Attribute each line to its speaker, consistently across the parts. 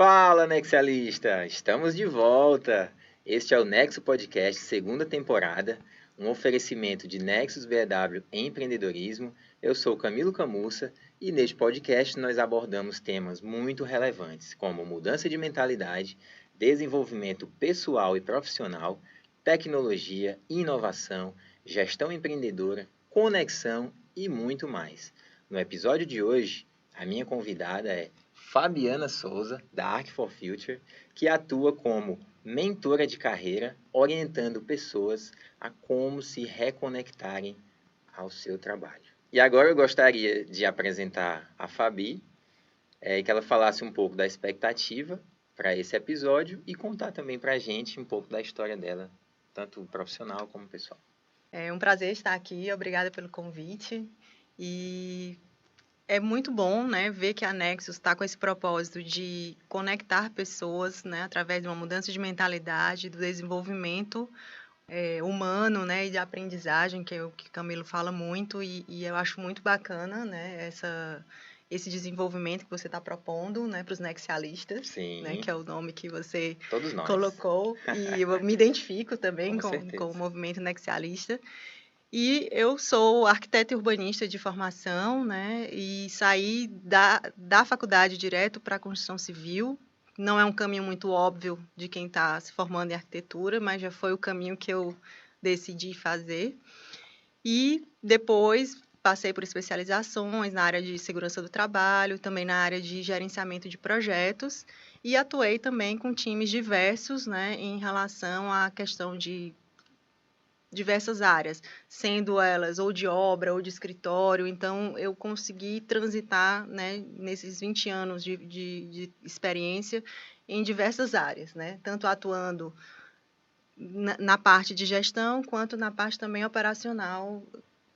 Speaker 1: Fala, Nexialista! Estamos de volta! Este é o Nexo Podcast, segunda temporada, um oferecimento de Nexus BW Empreendedorismo. Eu sou Camilo Camussa e neste podcast nós abordamos temas muito relevantes, como mudança de mentalidade, desenvolvimento pessoal e profissional, tecnologia, inovação, gestão empreendedora, conexão e muito mais. No episódio de hoje, a minha convidada é Fabiana Souza, da Arc for Future, que atua como mentora de carreira, orientando pessoas a como se reconectarem ao seu trabalho. E agora eu gostaria de apresentar a Fabi, e que ela falasse um pouco da expectativa para esse episódio e contar também para a gente um pouco da história dela, tanto profissional como pessoal.
Speaker 2: É um prazer estar aqui, obrigada pelo convite. E é muito bom, né, ver que a Nexus está com esse propósito de conectar pessoas, né, através de uma mudança de mentalidade, do desenvolvimento humano, né, e de aprendizagem, que é o que Camilo fala muito, e eu acho muito bacana, né, esse desenvolvimento que você está propondo, né, para os nexialistas,
Speaker 1: Sim.
Speaker 2: né, que é o nome que você
Speaker 1: Todos nós.
Speaker 2: colocou, e eu me identifico também
Speaker 1: Com
Speaker 2: o movimento nexialista. E eu sou arquiteta e urbanista de formação, né? E saí da faculdade direto para a construção civil. Não é um caminho muito óbvio de quem está se formando em arquitetura, mas já foi o caminho que eu decidi fazer. E depois passei por especializações na área de segurança do trabalho, também na área de gerenciamento de projetos, e atuei também com times diversos, né, em relação à questão de diversas áreas, sendo elas ou de obra ou de escritório. Então, eu consegui transitar, né, nesses 20 anos de experiência em diversas áreas, né, tanto atuando na parte de gestão, quanto na parte também operacional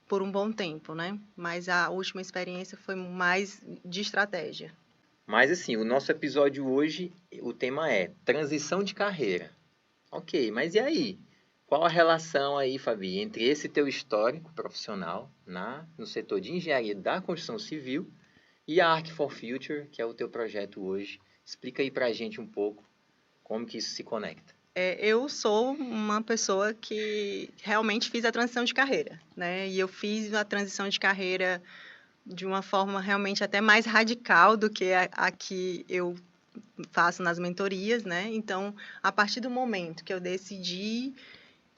Speaker 2: por um bom tempo, né? Mas a última experiência foi mais de estratégia.
Speaker 1: Mas assim, o nosso episódio hoje, o tema é transição de carreira. Ok, mas e aí? Qual a relação aí, Fabi, entre esse teu histórico profissional no setor de engenharia da construção civil e a Arc for Future, que é o teu projeto hoje? Explica aí pra gente um pouco como que isso se conecta.
Speaker 2: Eu sou uma pessoa que realmente fiz a transição de carreira, né? E eu fiz a transição de carreira de uma forma realmente até mais radical do que a que eu faço nas mentorias, né? Então, a partir do momento que eu decidi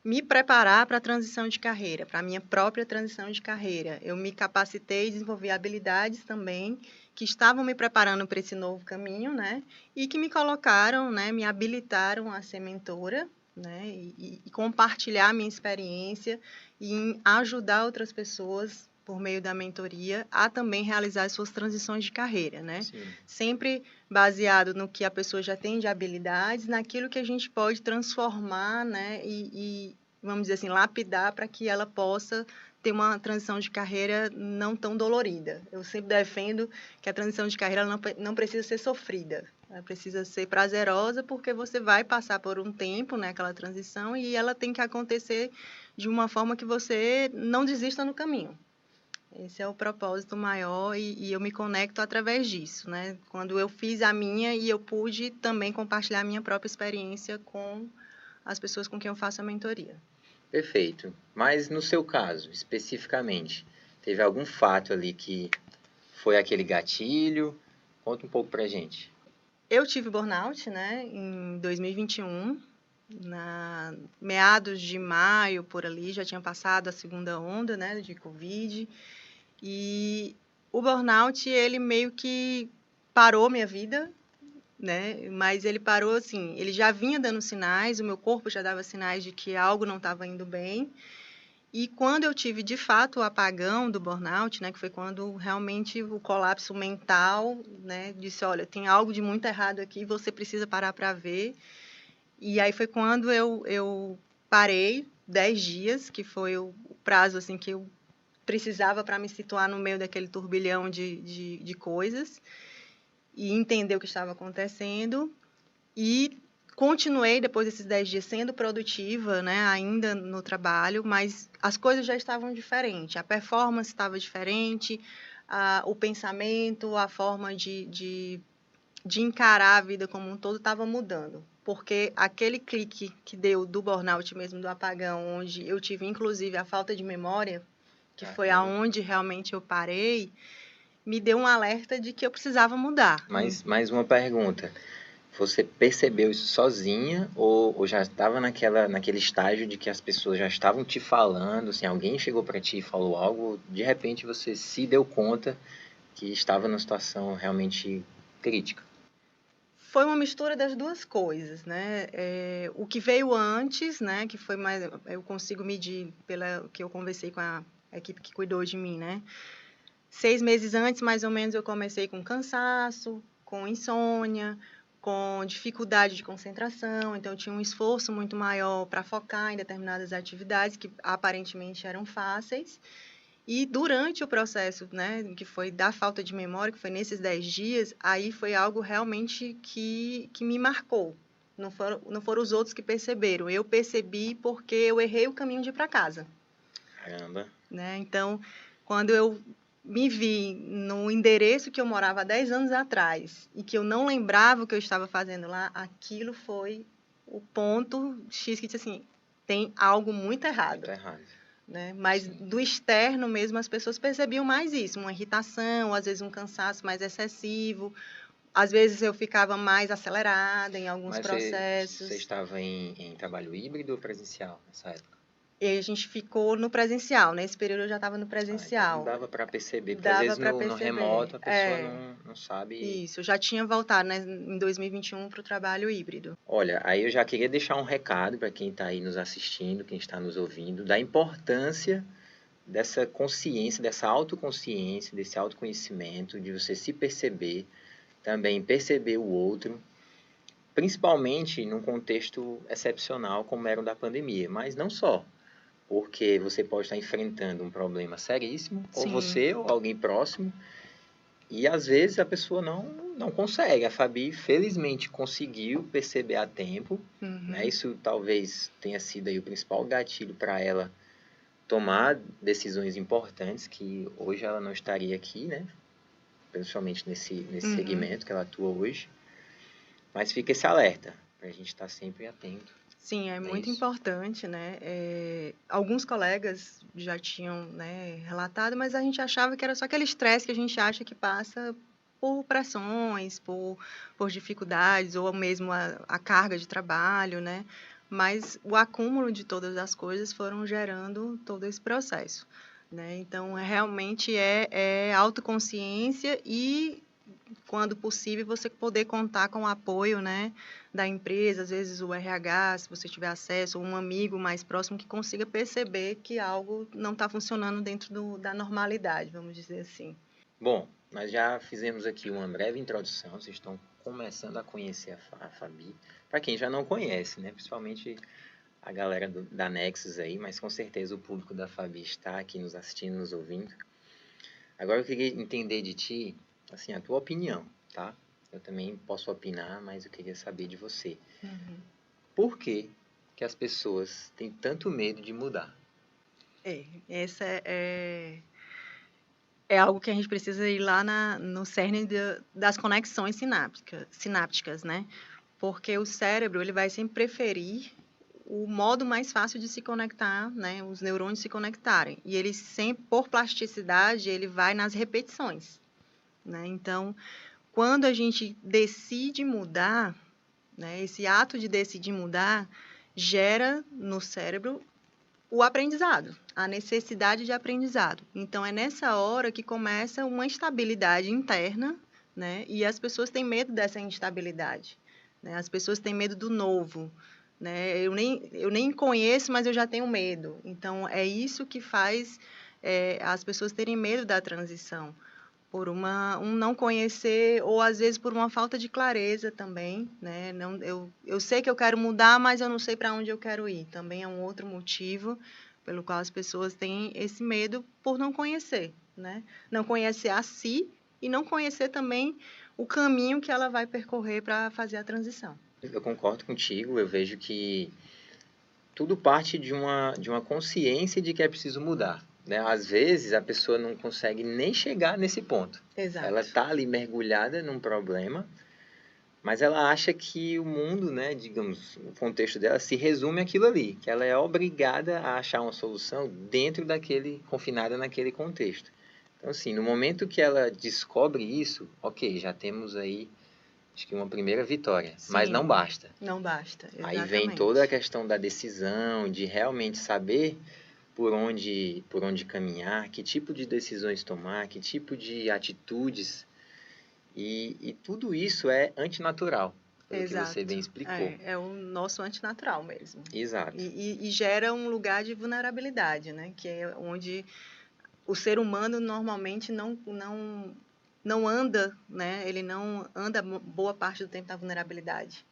Speaker 2: me preparar para a transição de carreira, para a minha própria transição de carreira, eu me capacitei e desenvolvi habilidades também que estavam me preparando para esse novo caminho, né? E que me colocaram, né? Me habilitaram a ser mentora, né? E compartilhar a minha experiência e em ajudar outras pessoas por meio da mentoria a também realizar as suas transições de carreira, né?
Speaker 1: Sim.
Speaker 2: Sempre baseado no que a pessoa já tem de habilidades, naquilo que a gente pode transformar, né? E vamos dizer assim, lapidar para que ela possa ter uma transição de carreira não tão dolorida. Eu sempre defendo que a transição de carreira não precisa ser sofrida. Ela precisa ser prazerosa, porque você vai passar por um tempo, né, aquela transição, e ela tem que acontecer de uma forma que você não desista no caminho. Esse é o propósito maior e eu me conecto através disso, né? Quando eu fiz a minha e eu pude também compartilhar a minha própria experiência com as pessoas com quem eu faço a mentoria.
Speaker 1: Perfeito. Mas no seu caso, especificamente, teve algum fato ali que foi aquele gatilho? Conta um pouco pra gente.
Speaker 2: Eu tive burnout, né, em 2021, na meados de maio, por ali, já tinha passado a segunda onda, né, de Covid, e o burnout, ele meio que parou minha vida, né, mas ele parou assim, ele já vinha dando sinais, o meu corpo já dava sinais de que algo não estava indo bem, e quando eu tive, de fato, o apagão do burnout, né, que foi quando realmente o colapso mental, né, disse, olha, tem algo de muito errado aqui, você precisa parar para ver. E aí foi quando eu parei 10 dias, que foi o prazo assim, que eu precisava para me situar no meio daquele turbilhão de coisas e entender o que estava acontecendo. E continuei, depois desses 10 dias, sendo produtiva, né, ainda no trabalho, mas as coisas já estavam diferentes. A performance estava diferente, o pensamento, a forma de de encarar a vida como um todo estava mudando. Porque aquele clique que deu do burnout mesmo, do apagão, onde eu tive, inclusive, a falta de memória, que foi aonde realmente eu parei, me deu um alerta de que eu precisava mudar.
Speaker 1: Mas mais uma pergunta. Você percebeu isso sozinha ou já estava naquele estágio de que as pessoas já estavam te falando, assim, alguém chegou para ti e falou algo, de repente você se deu conta que estava numa situação realmente crítica?
Speaker 2: Foi uma mistura das duas coisas, né? O que veio antes, né? Que foi mais, eu consigo medir pela que eu conversei com a equipe que cuidou de mim, né? 6 meses antes, mais ou menos, eu comecei com cansaço, com insônia, com dificuldade de concentração. Então, eu tinha um esforço muito maior para focar em determinadas atividades que aparentemente eram fáceis. E durante o processo, né, que foi da falta de memória, que foi nesses 10 dias, aí foi algo realmente que me marcou. Não foram os outros que perceberam. Eu percebi porque eu errei o caminho de ir para casa.
Speaker 1: Caramba.
Speaker 2: Né? Então, quando eu me vi no endereço que eu morava há 10 anos atrás e que eu não lembrava o que eu estava fazendo lá, aquilo foi o ponto X que disse assim, tem algo muito errado.
Speaker 1: Muito errado.
Speaker 2: Né? Mas sim, do externo mesmo as pessoas percebiam mais isso, uma irritação, às vezes um cansaço mais excessivo, às vezes eu ficava mais acelerada em alguns processos.
Speaker 1: Você estava em trabalho híbrido ou presencial nessa época?
Speaker 2: E a gente ficou no presencial, nesse período eu já estava no presencial.
Speaker 1: Então dava para perceber, porque às vezes no remoto a pessoa não sabe.
Speaker 2: Isso, eu já tinha voltado, né, em 2021 para o trabalho híbrido.
Speaker 1: Olha, aí eu já queria deixar um recado para quem está aí nos assistindo, quem está nos ouvindo, da importância dessa consciência, dessa autoconsciência, desse autoconhecimento, de você se perceber, também perceber o outro, principalmente num contexto excepcional como era o da pandemia, mas não só. Porque você pode estar enfrentando um problema seríssimo, sim, ou você ou alguém próximo, e às vezes a pessoa não consegue. A Fabi, felizmente, conseguiu perceber a tempo. Né? Isso talvez tenha sido aí o principal gatilho para ela tomar decisões importantes, que hoje ela não estaria aqui, né? Principalmente nesse segmento que ela atua hoje. Mas fica esse alerta, para a gente estar sempre atento.
Speaker 2: Sim, é muito importante, né? Alguns colegas já tinham, né, relatado, mas a gente achava que era só aquele estresse que a gente acha que passa por pressões, por dificuldades, ou mesmo a carga de trabalho, né? Mas o acúmulo de todas as coisas foram gerando todo esse processo, né? Então, realmente é autoconsciência e, quando possível, você poder contar com o apoio, né, da empresa, às vezes o RH, se você tiver acesso, ou um amigo mais próximo que consiga perceber que algo não está funcionando dentro da normalidade, vamos dizer assim.
Speaker 1: Bom, nós já fizemos aqui uma breve introdução, vocês estão começando a conhecer a Fabi. Para quem já não conhece, né, principalmente a galera da Nexus aí, mas com certeza o público da Fabi está aqui nos assistindo, nos ouvindo. Agora eu queria entender de ti, assim, a tua opinião, tá? Eu também posso opinar, mas eu queria saber de você. Por que as pessoas têm tanto medo de mudar?
Speaker 2: Essa é algo que a gente precisa ir lá no cerne das conexões sinápticas, né? Porque o cérebro ele vai sempre preferir o modo mais fácil de se conectar, né? Os neurônios se conectarem. E ele sempre, por plasticidade, ele vai nas repetições, né? Então, quando a gente decide mudar, né? Esse ato de decidir mudar gera no cérebro o aprendizado, a necessidade de aprendizado. Então, é nessa hora que começa uma instabilidade interna, né? E as pessoas têm medo dessa instabilidade, né? As pessoas têm medo do novo, né? Eu nem conheço, mas eu já tenho medo. Então, é isso que faz as pessoas terem medo da transição, por um não conhecer, ou às vezes por uma falta de clareza também, né? Eu sei que eu quero mudar, mas eu não sei para onde eu quero ir. Também é um outro motivo pelo qual as pessoas têm esse medo por não conhecer, né? Não conhecer a si e não conhecer também o caminho que ela vai percorrer para fazer a transição.
Speaker 1: Eu concordo contigo, eu vejo que tudo parte de uma consciência de que é preciso mudar. Né? Às vezes a pessoa não consegue nem chegar nesse ponto.
Speaker 2: Exato.
Speaker 1: Ela está ali mergulhada num problema, mas ela acha que o mundo, né, digamos, o contexto dela se resume àquilo ali, que ela é obrigada a achar uma solução dentro daquele, confinada naquele contexto. Então, assim, no momento que ela descobre isso, ok, já temos aí, acho que uma primeira vitória, mas não
Speaker 2: Sim,
Speaker 1: basta.
Speaker 2: não basta,
Speaker 1: Aí vem toda a
Speaker 2: exatamente.
Speaker 1: questão da decisão, de realmente saber por onde caminhar, que tipo de decisões tomar, que tipo de atitudes. E tudo isso é antinatural, pelo que você bem
Speaker 2: Exato.
Speaker 1: explicou.
Speaker 2: É o nosso antinatural mesmo.
Speaker 1: Exato.
Speaker 2: E gera um lugar de vulnerabilidade, né? Que é onde o ser humano normalmente não anda, né? Ele não anda boa parte do tempo na vulnerabilidade.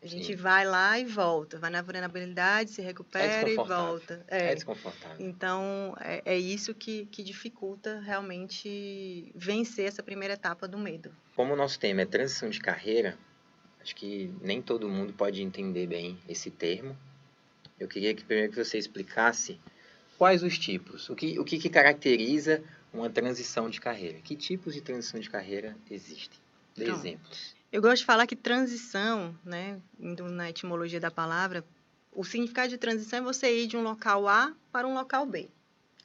Speaker 2: A gente
Speaker 1: Sim.
Speaker 2: vai lá e volta, vai na vulnerabilidade, se
Speaker 1: É
Speaker 2: recupera e
Speaker 1: desconfortável.
Speaker 2: volta.
Speaker 1: É desconfortável.
Speaker 2: Então, é isso que dificulta realmente vencer essa primeira etapa do medo.
Speaker 1: Como o nosso tema é transição de carreira, acho que nem todo mundo pode entender bem esse termo. Eu queria que primeiro que você explicasse quais os tipos, o que caracteriza uma transição de carreira. Que tipos de transição de carreira existem? Dê
Speaker 2: Pronto.
Speaker 1: exemplos.
Speaker 2: Eu gosto de falar que transição, né, indo na etimologia da palavra, o significado de transição é você ir de um local A para um local B.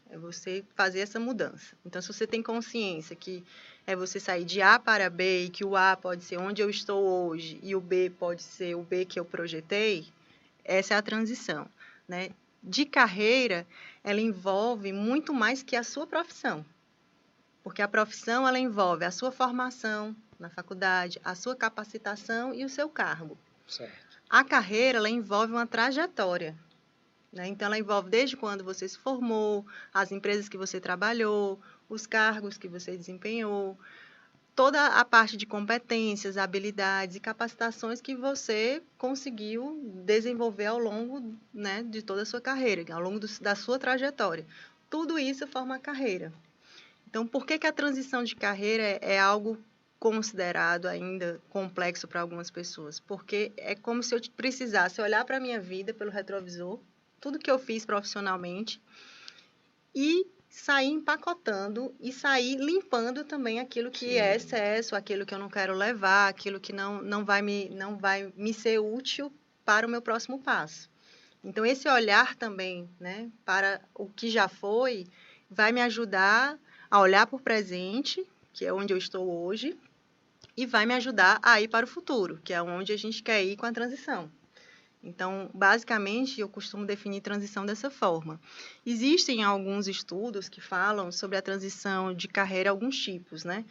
Speaker 2: É você fazer essa mudança. Então, se você tem consciência que é você sair de A para B e que o A pode ser onde eu estou hoje e o B pode ser o B que eu projetei, essa é a transição, né? De carreira, ela envolve muito mais que a sua profissão. Porque a profissão ela envolve a sua formação na faculdade, a sua capacitação e o seu cargo.
Speaker 1: Certo.
Speaker 2: A carreira ela envolve uma trajetória, né? Então, ela envolve desde quando você se formou, as empresas que você trabalhou, os cargos que você desempenhou, toda a parte de competências, habilidades e capacitações que você conseguiu desenvolver ao longo, né, de toda a sua carreira, ao longo da sua trajetória. Tudo isso forma a carreira. Então, por que a transição de carreira é algo considerado ainda complexo para algumas pessoas? Porque é como se eu precisasse olhar para a minha vida pelo retrovisor, tudo que eu fiz profissionalmente, e sair empacotando e sair limpando também aquilo que é excesso, aquilo que eu não quero levar, aquilo que não vai me ser útil para o meu próximo passo. Então, esse olhar também, né, para o que já foi, vai me ajudar a olhar para o presente, que é onde eu estou hoje, e vai me ajudar a ir para o futuro, que é onde a gente quer ir com a transição. Então, basicamente, eu costumo definir transição dessa forma. Existem alguns estudos que falam sobre a transição de carreira, alguns tipos, né?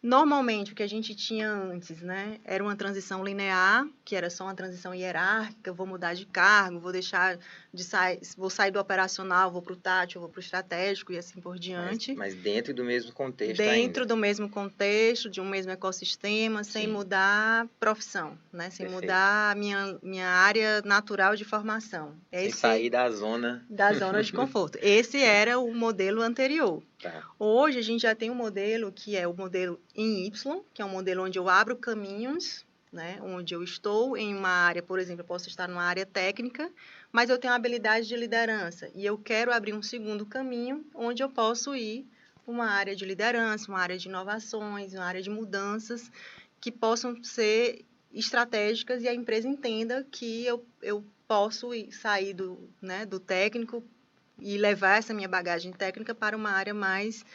Speaker 2: Normalmente, o que a gente tinha antes, né, era uma transição linear, que era só uma transição hierárquica, vou mudar de cargo, vou deixar de sair, vou sair do operacional, vou para o tátil, vou para o estratégico e assim por diante.
Speaker 1: Mas dentro do mesmo contexto
Speaker 2: Dentro
Speaker 1: ainda.
Speaker 2: do mesmo contexto, de um mesmo ecossistema, sem
Speaker 1: Sim.
Speaker 2: mudar profissão, né? Sem
Speaker 1: Perfeito.
Speaker 2: mudar a minha área natural de formação.
Speaker 1: Sem sair da zona.
Speaker 2: Da zona de conforto. Esse era o modelo anterior.
Speaker 1: Tá.
Speaker 2: Hoje a gente já tem um modelo que é o modelo em Y, que é um modelo onde eu abro caminhos, né? Onde eu estou em uma área, por exemplo, eu posso estar numa área técnica, mas eu tenho habilidade de liderança e eu quero abrir um segundo caminho onde eu posso ir para uma área de liderança, uma área de inovações, uma área de mudanças que possam ser estratégicas e a empresa entenda que eu posso sair do técnico e levar essa minha bagagem técnica para uma área mais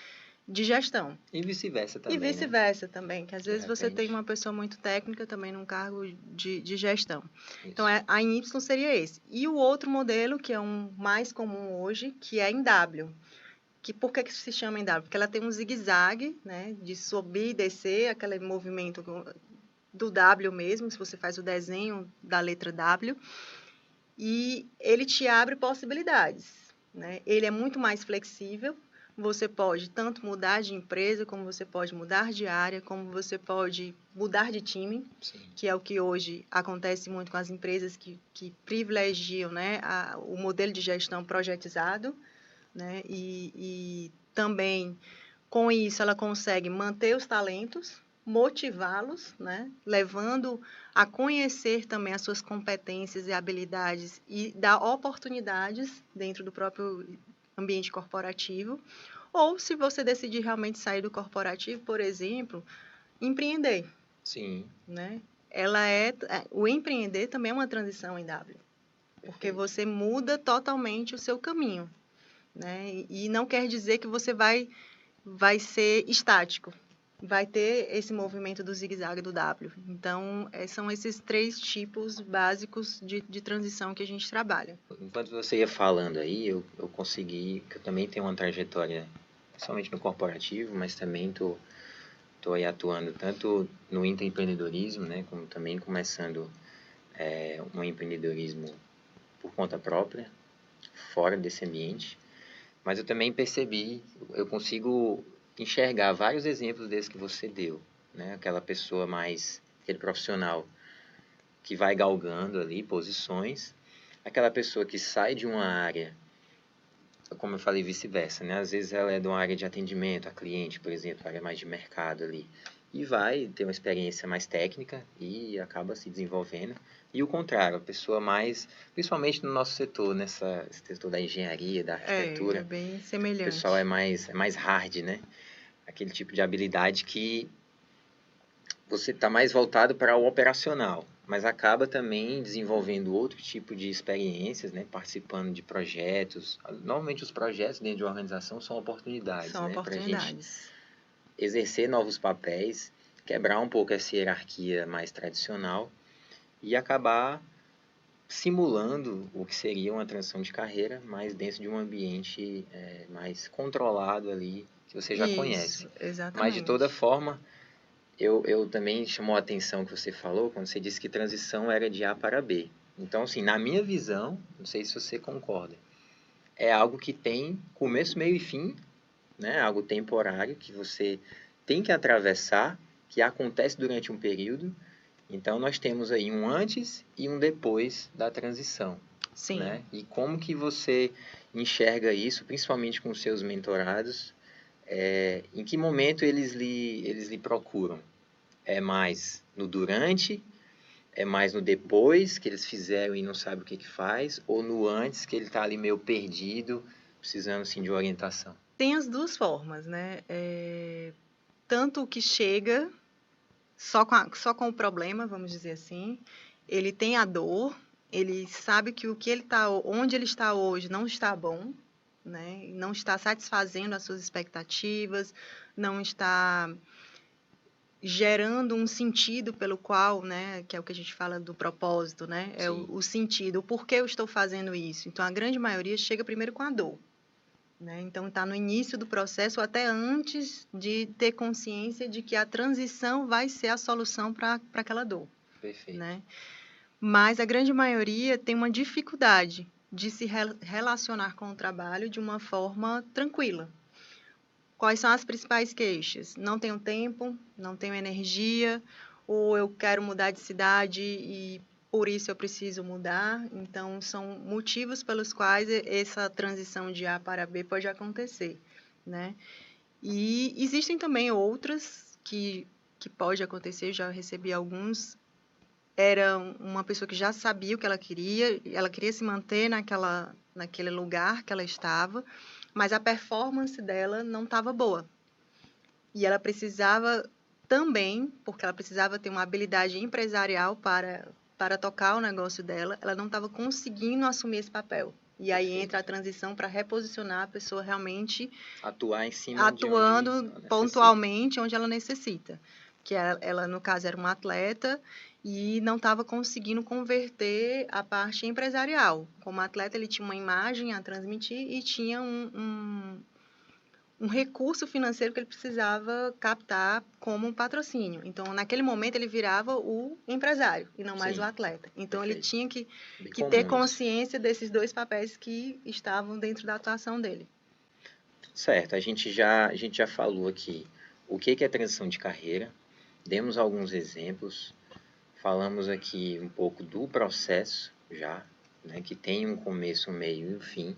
Speaker 2: de gestão.
Speaker 1: E vice-versa
Speaker 2: E
Speaker 1: também, né?
Speaker 2: vice-versa também, que às
Speaker 1: De
Speaker 2: vezes você tem
Speaker 1: repente.
Speaker 2: uma pessoa muito técnica também num cargo de gestão.
Speaker 1: Isso.
Speaker 2: Então, a em Y seria esse. E o outro modelo, que é um mais comum hoje, que é em W. Por que se chama em W? Porque ela tem um zigue-zague, né, de subir e descer, aquele movimento do W mesmo, se você faz o desenho da letra W, e ele te abre possibilidades, né? Ele é muito mais flexível, você pode tanto mudar de empresa, como você pode mudar de área, como você pode mudar de time,
Speaker 1: Sim.
Speaker 2: que é o que hoje acontece muito com as empresas que privilegiam, né, o modelo de gestão projetizado, né? E também, com isso, ela consegue manter os talentos, motivá-los, né? Levando a conhecer também as suas competências e habilidades e dar oportunidades dentro do próprio ambiente corporativo. Ou, se você decidir realmente sair do corporativo, por exemplo, empreender.
Speaker 1: Sim.
Speaker 2: Né? o empreender também é uma transição em W, porque você muda totalmente o seu caminho, né? E não quer dizer que você vai ser estático, vai ter esse movimento do zigue-zague do W. Então, são esses 3 tipos básicos de transição que a gente trabalha.
Speaker 1: Enquanto você ia falando aí, eu consegui, que eu também tenho uma trajetória, principalmente no corporativo, mas também tô aí atuando tanto no intraempreendedorismo, né, como também começando um empreendedorismo por conta própria, fora desse ambiente. Mas eu também percebi, eu consigo enxergar vários exemplos desses que você deu, né? Aquela pessoa aquele profissional que vai galgando ali posições, aquela pessoa que sai de uma área, como eu falei, vice-versa, né? Às vezes ela é de uma área de atendimento a cliente, por exemplo, área mais de mercado ali, e vai ter uma experiência mais técnica e acaba se desenvolvendo. E o contrário, a pessoa mais, principalmente no nosso setor, esse setor da engenharia, da arquitetura,
Speaker 2: É bem
Speaker 1: o
Speaker 2: semelhante.
Speaker 1: pessoal é mais hard, né? Aquele tipo de habilidade que você está mais voltado para o operacional, mas acaba também desenvolvendo outro tipo de experiências, né? Participando de projetos. Normalmente os projetos dentro de uma organização são oportunidades,
Speaker 2: São
Speaker 1: né? Para a gente
Speaker 2: oportunidades.
Speaker 1: exercer novos papéis, quebrar um pouco essa hierarquia mais tradicional e acabar simulando o que seria uma transição de carreira, mas dentro de um ambiente mais controlado ali, que você já conhece.
Speaker 2: Isso, exatamente.
Speaker 1: Mas, de toda forma, eu também chamou a atenção que você falou, quando você disse que transição era de A para B. Então, assim, na minha visão, não sei se você concorda, é algo que tem começo, meio e fim, né? Algo temporário que você tem que atravessar, que acontece durante um período. Então, nós temos aí um antes e um depois da transição.
Speaker 2: Sim.
Speaker 1: Né? E como que você enxerga isso, principalmente com os seus mentorados? Em que momento eles lhe procuram? É mais no durante? É mais no depois que eles fizeram e não sabe o que faz? Ou no antes que ele está ali meio perdido, precisando assim, de orientação?
Speaker 2: Tem as 2 formas, né? Tanto o que chega só com o problema, vamos dizer assim, ele tem a dor, ele sabe que onde ele está hoje não está bom, né? Não está satisfazendo as suas expectativas, não está gerando um sentido pelo qual, né, que é o que a gente fala do propósito, né? É o sentido, o porquê eu estou fazendo isso. Então, a grande maioria chega primeiro com a dor. Né? Então, está no início do processo, ou até antes de ter consciência de que a transição vai ser a solução para aquela dor.
Speaker 1: Perfeito.
Speaker 2: Né? Mas a grande maioria tem uma dificuldade de se relacionar com o trabalho de uma forma tranquila. Quais são as principais queixas? Não tenho tempo, não tenho energia, ou eu quero mudar de cidade e por isso eu preciso mudar. Então, são motivos pelos quais essa transição de A para B pode acontecer, né? E existem também outras que pode acontecer, já recebi alguns. Era uma pessoa que já sabia o que ela queria se manter naquele lugar que ela estava, mas a performance dela não estava boa. E ela precisava também, porque ela precisava ter uma habilidade empresarial para tocar o negócio dela, ela não estava conseguindo assumir esse papel. E aí entra a transição para reposicionar a pessoa realmente
Speaker 1: atuar em cima
Speaker 2: atuando pontualmente onde ela necessita. Que ela, no caso, era uma atleta e não estava conseguindo converter a parte empresarial. Como atleta, ele tinha uma imagem a transmitir e tinha um recurso financeiro que ele precisava captar como um patrocínio. Então, naquele momento, ele virava o empresário e não mais o atleta. Então,
Speaker 1: perfeito.
Speaker 2: Ele tinha que ter consciência desses 2 papéis que estavam dentro da atuação dele.
Speaker 1: Certo, a gente já falou aqui o que é transição de carreira, demos alguns exemplos, falamos aqui um pouco do processo já, né, que tem um começo, um meio e um fim,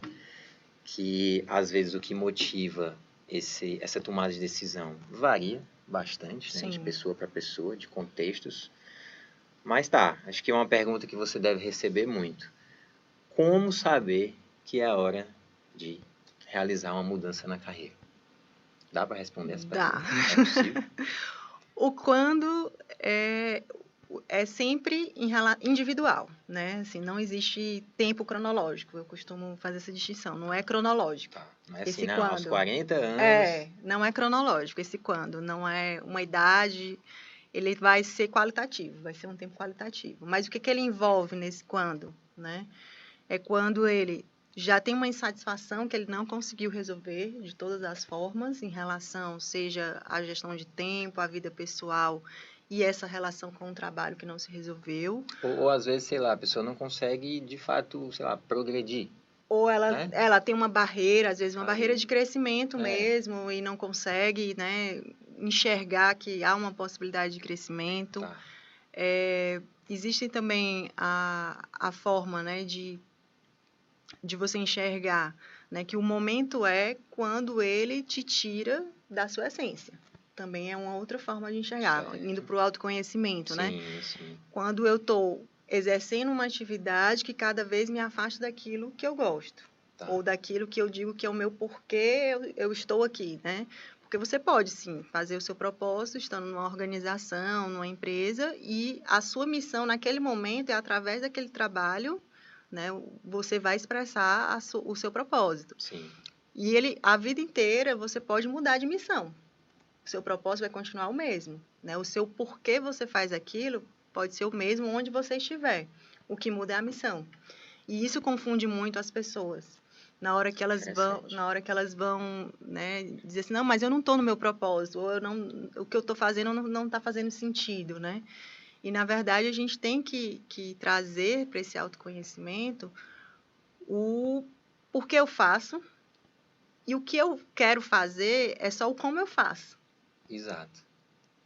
Speaker 1: que às vezes o que motiva essa tomada de decisão varia bastante, né, de pessoa para pessoa, de contextos. Mas tá, acho que é uma pergunta que você deve receber muito. Como saber que é a hora de realizar uma mudança na carreira? Dá para responder essa pergunta?
Speaker 2: Dá.
Speaker 1: É possível?
Speaker 2: O quando é é sempre individual, né? Assim, não existe tempo cronológico. Eu costumo fazer essa distinção. Não é cronológico.
Speaker 1: Tá. Não é assim,
Speaker 2: Esse
Speaker 1: não, aos
Speaker 2: quando.
Speaker 1: 40 anos...
Speaker 2: Não é cronológico. Esse quando. Não é uma idade. Ele vai ser qualitativo. Vai ser um tempo qualitativo. Mas o que ele envolve nesse quando, né? É quando ele já tem uma insatisfação que ele não conseguiu resolver de todas as formas em relação, seja a gestão de tempo, a vida pessoal e essa relação com o trabalho que não se resolveu.
Speaker 1: Ou às vezes, sei lá, a pessoa não consegue, de fato, sei lá, progredir.
Speaker 2: Ou
Speaker 1: Né?
Speaker 2: ela tem uma barreira, às vezes uma
Speaker 1: Aí,
Speaker 2: barreira de crescimento mesmo, e não consegue, né, enxergar que há uma possibilidade de crescimento.
Speaker 1: Tá.
Speaker 2: Existe também a forma, né, de você enxergar, né, que o momento é quando ele te tira da sua essência. Também é uma outra forma de enxergar,
Speaker 1: Certo.
Speaker 2: indo para o autoconhecimento,
Speaker 1: Sim,
Speaker 2: né?
Speaker 1: Sim.
Speaker 2: Quando eu estou exercendo uma atividade que cada vez me afasta daquilo que eu gosto.
Speaker 1: Tá.
Speaker 2: Ou daquilo que eu digo que é o meu porquê eu estou aqui, né? Porque você pode, sim, fazer o seu propósito estando numa organização, numa empresa, e a sua missão naquele momento é através daquele trabalho, né? Você vai expressar o seu propósito.
Speaker 1: Sim.
Speaker 2: E a vida inteira, você pode mudar de missão. O seu propósito vai continuar o mesmo, né? O seu porquê você faz aquilo pode ser o mesmo onde você estiver. O que muda é a missão. E isso confunde muito as pessoas. Na hora que elas vão, né, dizer assim, não, mas eu não estou no meu propósito, ou o que eu estou fazendo não está fazendo sentido, né? E, na verdade, a gente tem que trazer para esse autoconhecimento o porquê eu faço, e o que eu quero fazer é só o como eu faço.
Speaker 1: Exato.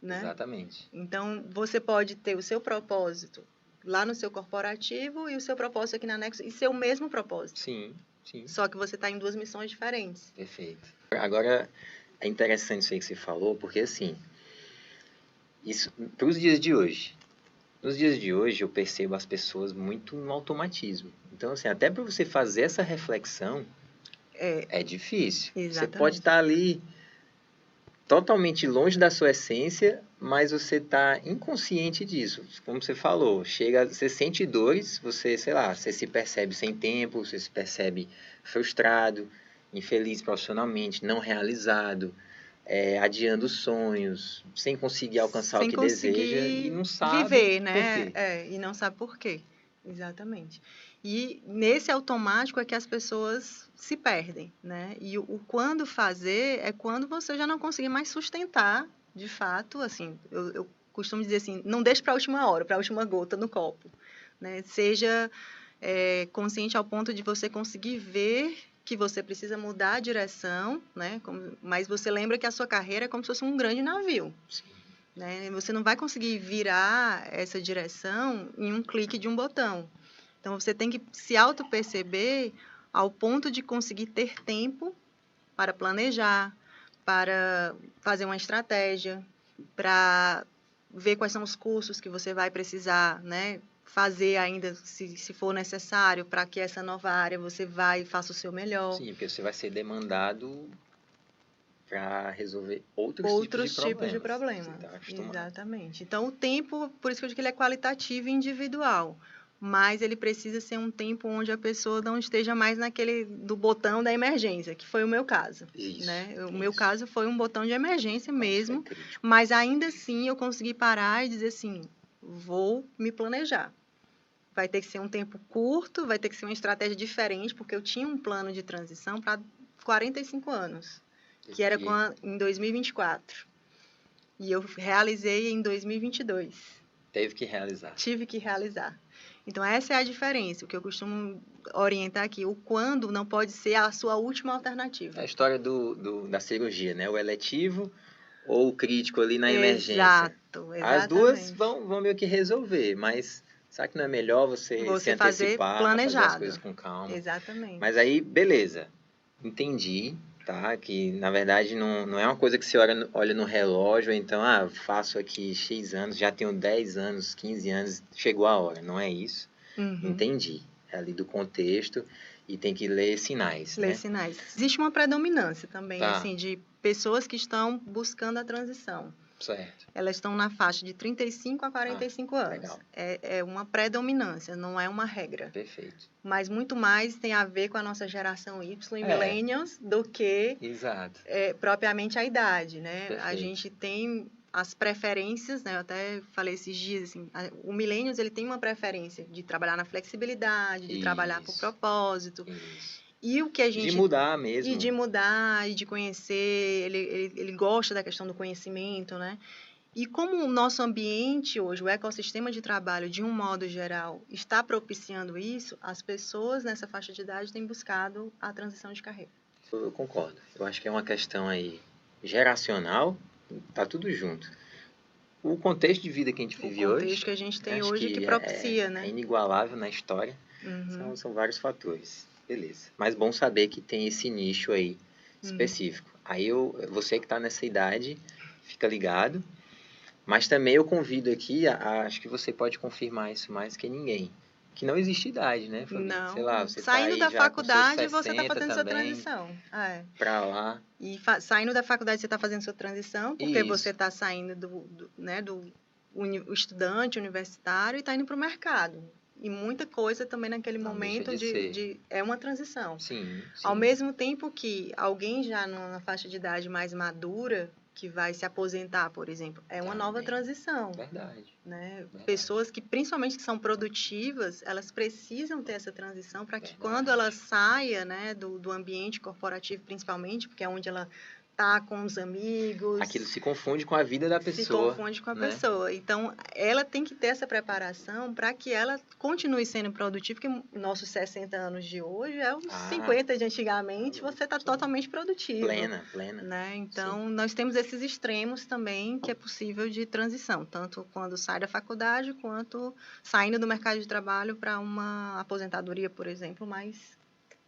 Speaker 2: Né?
Speaker 1: Exatamente.
Speaker 2: Então, você pode ter o seu propósito lá no seu corporativo e o seu propósito aqui na Nexus e ser o mesmo propósito.
Speaker 1: Sim.
Speaker 2: Só que você está em duas missões diferentes.
Speaker 1: Perfeito. Agora, é interessante isso aí que você falou, porque assim, isso para os dias de hoje. Nos dias de hoje, eu percebo as pessoas muito no automatismo. Então, assim, até para você fazer essa reflexão, é difícil.
Speaker 2: Exatamente.
Speaker 1: Você pode estar ali totalmente longe da sua essência, mas você está inconsciente disso. Como você falou, você sente dores, você, sei lá, você se percebe sem tempo, você se percebe frustrado, infeliz profissionalmente, não realizado, adiando sonhos, sem conseguir alcançar o que deseja e não sabe
Speaker 2: viver, né?
Speaker 1: por quê.
Speaker 2: E não sabe por quê. Exatamente. E nesse automático é que as pessoas se perdem, né? E o quando fazer é quando você já não conseguir mais sustentar, de fato, assim, eu costumo dizer assim, não deixe para a última hora, para a última gota no copo, né? Seja consciente ao ponto de você conseguir ver que você precisa mudar a direção, né? Mas você lembra que a sua carreira é como se fosse um grande navio.
Speaker 1: Sim.
Speaker 2: Né? Você não vai conseguir virar essa direção em um clique de um botão. Então, você tem que se auto-perceber ao ponto de conseguir ter tempo para planejar, para fazer uma estratégia, para ver quais são os cursos que você vai precisar, né? Fazer ainda, se for necessário, para que essa nova área você vá e faça o seu melhor.
Speaker 1: Sim, porque você vai ser demandado para resolver outros tipos de problemas. Você tá acostumado.
Speaker 2: Exatamente. Então, o tempo, por isso que eu digo que ele é qualitativo e individual. Mas ele precisa ser um tempo onde a pessoa não esteja mais naquele do botão da emergência, que foi o meu caso.
Speaker 1: Isso,
Speaker 2: né? O meu caso foi um botão de emergência mesmo,
Speaker 1: é
Speaker 2: mas ainda assim eu consegui parar e dizer assim, vou me planejar. Vai ter que ser um tempo curto, vai ter que ser uma estratégia diferente, porque eu tinha um plano de transição para 45 anos, que era em 2024. E eu realizei em 2022.
Speaker 1: Teve que realizar.
Speaker 2: Tive que realizar. Então, essa é a diferença. O que eu costumo orientar aqui, o quando não pode ser a sua última alternativa.
Speaker 1: É a história da cirurgia, né? O eletivo ou o crítico ali na emergência.
Speaker 2: Exatamente.
Speaker 1: As duas vão meio que resolver, mas será que não é melhor você se antecipar, fazer as coisas com calma?
Speaker 2: Exatamente.
Speaker 1: Mas aí, beleza. Entendi, tá? Que, na verdade, não é uma coisa que você olha no relógio, então, faço aqui X anos, já tenho 10 anos, 15 anos, chegou a hora. Não é isso. Entendi. É ali do contexto e tem que ler sinais,
Speaker 2: Ler sinais. Existe uma predominância também,
Speaker 1: Tá.
Speaker 2: assim, de pessoas que estão buscando a transição.
Speaker 1: Certo.
Speaker 2: Elas estão na faixa de 35 a 45 anos.
Speaker 1: Legal.
Speaker 2: É uma predominância, não é uma regra.
Speaker 1: Perfeito.
Speaker 2: Mas muito mais tem a ver com a nossa geração Y e
Speaker 1: É.
Speaker 2: millennials do que
Speaker 1: Exato.
Speaker 2: propriamente a idade, né? A
Speaker 1: Perfeito.
Speaker 2: gente tem as preferências, né? Eu até falei esses dias, assim, o millennials, ele tem uma preferência de trabalhar na flexibilidade, de trabalhar por
Speaker 1: Isso.
Speaker 2: propósito.
Speaker 1: Isso.
Speaker 2: E o que a
Speaker 1: De
Speaker 2: gente...
Speaker 1: mudar mesmo.
Speaker 2: E de mudar, e de conhecer, ele gosta da questão do conhecimento, né? E como o nosso ambiente hoje, o ecossistema de trabalho, de um modo geral, está propiciando isso, as pessoas nessa faixa de idade têm buscado a transição de carreira.
Speaker 1: Eu concordo. Eu acho que é uma questão aí geracional, tá tudo junto. O contexto de vida que a gente vive hoje,
Speaker 2: O contexto que a gente tem
Speaker 1: acho
Speaker 2: hoje que
Speaker 1: que
Speaker 2: propicia,
Speaker 1: é
Speaker 2: né?
Speaker 1: inigualável na história.
Speaker 2: Uhum.
Speaker 1: São vários fatores. Beleza. Mas bom saber que tem esse nicho aí
Speaker 2: Uhum.
Speaker 1: específico. Aí você que está nessa idade, fica ligado. Mas também eu convido aqui, acho que você pode confirmar isso mais que ninguém, que não existe idade, né, Fabi? Sei lá,
Speaker 2: Não,
Speaker 1: você tá
Speaker 2: saindo
Speaker 1: aí
Speaker 2: da
Speaker 1: já com seus
Speaker 2: faculdade, você está
Speaker 1: 60
Speaker 2: fazendo sua
Speaker 1: também,
Speaker 2: transição.
Speaker 1: pra lá.
Speaker 2: E saindo da faculdade, você está fazendo sua transição, porque você
Speaker 1: Isso.
Speaker 2: está saindo né, o estudante universitário e está indo para o mercado. E muita coisa também naquele
Speaker 1: Não
Speaker 2: momento
Speaker 1: deixa de ser.
Speaker 2: é uma transição.
Speaker 1: Sim,
Speaker 2: Ao
Speaker 1: sim.
Speaker 2: mesmo tempo que alguém já na faixa de idade mais madura, que vai se aposentar, por exemplo, é uma nova
Speaker 1: Também.
Speaker 2: transição.
Speaker 1: Verdade.
Speaker 2: Né?
Speaker 1: Verdade.
Speaker 2: Pessoas que, principalmente que são produtivas, elas precisam ter essa transição para que
Speaker 1: Verdade.
Speaker 2: quando ela saia, né, do ambiente corporativo, principalmente, porque é onde ela tá com os amigos.
Speaker 1: Aquilo se confunde com a vida da pessoa.
Speaker 2: Se confunde com a
Speaker 1: né?
Speaker 2: pessoa. Então, ela tem que ter essa preparação para que ela continue sendo produtiva, porque nossos 60 anos de hoje é os 50 de antigamente, você está totalmente produtivo.
Speaker 1: Plena.
Speaker 2: Né? Então, nós temos esses extremos também que é possível de transição, tanto quando sai da faculdade, quanto saindo do mercado de trabalho para uma aposentadoria, por exemplo, mais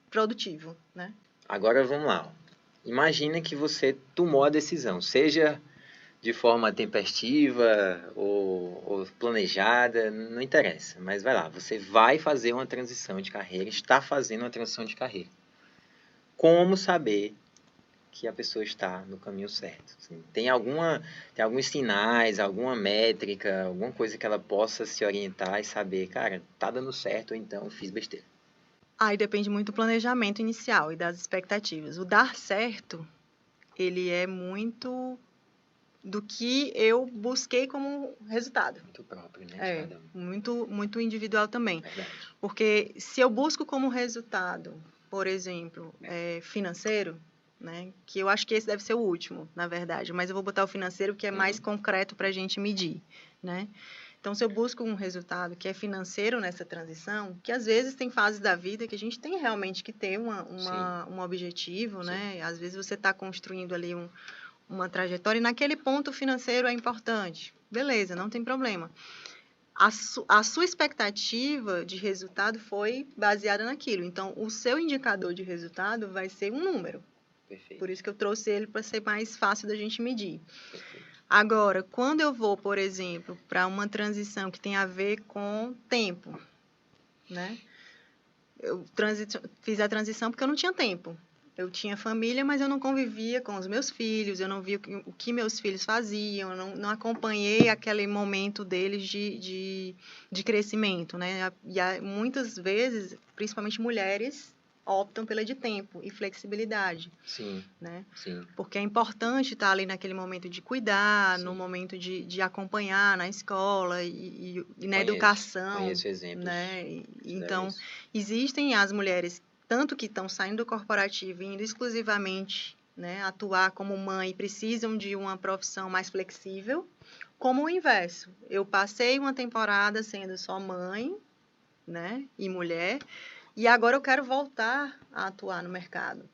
Speaker 2: produtivo, né?
Speaker 1: Agora vamos lá. Imagina que você tomou a decisão, seja de forma tempestiva ou planejada, não interessa, mas vai lá, você vai fazer uma transição de carreira, está fazendo uma transição de carreira. Como saber que a pessoa está no caminho certo? Assim, tem alguns sinais, alguma métrica, alguma coisa que ela possa se orientar e saber, cara, tá dando certo ou então fiz besteira?
Speaker 2: Aí depende muito do planejamento inicial e das expectativas. O dar certo, ele é muito do que eu busquei como resultado.
Speaker 1: Muito próprio, né?
Speaker 2: É,
Speaker 1: Cada um.
Speaker 2: muito individual também.
Speaker 1: Verdade.
Speaker 2: Porque se eu busco como resultado, por exemplo, financeiro, né, que eu acho que esse deve ser o último, na verdade, mas eu vou botar o financeiro que é mais concreto para a gente medir, né? Então, se eu busco um resultado que é financeiro nessa transição, que às vezes tem fases da vida que a gente tem realmente que ter um objetivo, né? Às vezes você está construindo ali uma trajetória e naquele ponto financeiro é importante. Beleza, não tem problema. A sua expectativa de resultado foi baseada naquilo. Então, o seu indicador de resultado vai ser um número.
Speaker 1: Perfeito.
Speaker 2: Por isso que eu trouxe ele para ser mais fácil da gente medir.
Speaker 1: Perfeito.
Speaker 2: Agora, quando eu vou, por exemplo, para uma transição que tem a ver com tempo, né? Eu fiz a transição porque eu não tinha tempo. Eu tinha família, mas eu não convivia com os meus filhos, eu não via o que meus filhos faziam, eu não acompanhei aquele momento deles de crescimento, né? E muitas vezes, principalmente mulheres, optam pela de tempo e flexibilidade.
Speaker 1: Sim,
Speaker 2: né?
Speaker 1: sim.
Speaker 2: Porque é importante estar ali naquele momento de cuidar,
Speaker 1: Sim.
Speaker 2: no momento de acompanhar na escola e na educação.
Speaker 1: Conheço exemplos.
Speaker 2: Né? Então, existem as mulheres, tanto que estão saindo do corporativo e indo exclusivamente, né, atuar como mãe e precisam de uma profissão mais flexível, como o inverso. Eu passei uma temporada sendo só mãe, né, e mulher, e agora eu quero voltar a atuar no mercado.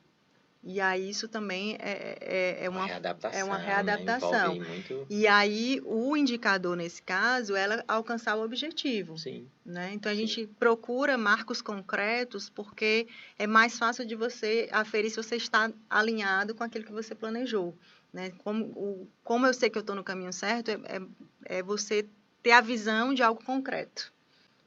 Speaker 2: E aí isso também é uma readaptação.
Speaker 1: Né? Envolve muito...
Speaker 2: E aí o indicador, nesse caso, é ela alcançar o objetivo.
Speaker 1: Sim.
Speaker 2: Né? Então, a gente procura marcos concretos porque é mais fácil de você aferir se você está alinhado com aquilo que você planejou. Né? Como eu sei que eu estou no caminho certo, é você ter a visão de algo concreto.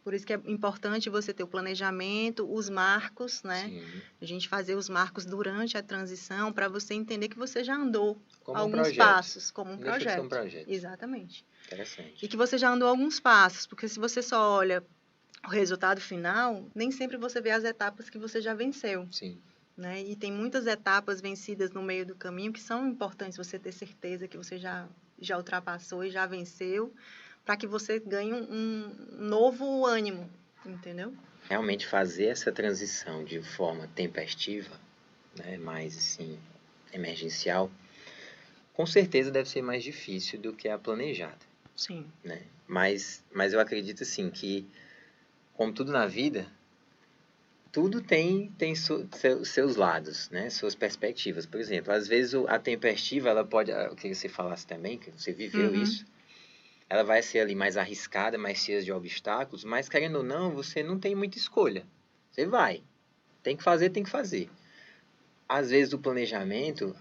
Speaker 2: Por isso que é importante você ter o planejamento, os marcos, né?
Speaker 1: Sim.
Speaker 2: A gente fazer os marcos durante a transição para você entender que você já andou
Speaker 1: Como um
Speaker 2: alguns
Speaker 1: projeto.
Speaker 2: passos, como um
Speaker 1: Não deixa de ser um
Speaker 2: projeto.
Speaker 1: projeto.
Speaker 2: Exatamente.
Speaker 1: Interessante.
Speaker 2: E que você já andou alguns passos, porque se você só olha o resultado final, nem sempre você vê as etapas que você já venceu.
Speaker 1: Sim.
Speaker 2: Né? E tem muitas etapas vencidas no meio do caminho que são importantes você ter certeza que você já ultrapassou e já venceu, para que você ganhe um novo ânimo, entendeu?
Speaker 1: Realmente fazer essa transição de forma tempestiva, né, mais assim, emergencial, com certeza deve ser mais difícil do que a planejada,
Speaker 2: Sim.
Speaker 1: né? Mas eu acredito assim que, como tudo na vida, tudo tem seus lados, né? Suas perspectivas. Por exemplo, às vezes a tempestiva, ela pode, eu queria que você falasse também, que você viveu isso, ela vai ser ali mais arriscada, mais cheia de obstáculos, mas querendo ou não, você não tem muita escolha. Você vai. Tem que fazer, tem que fazer. Às vezes o planejamento,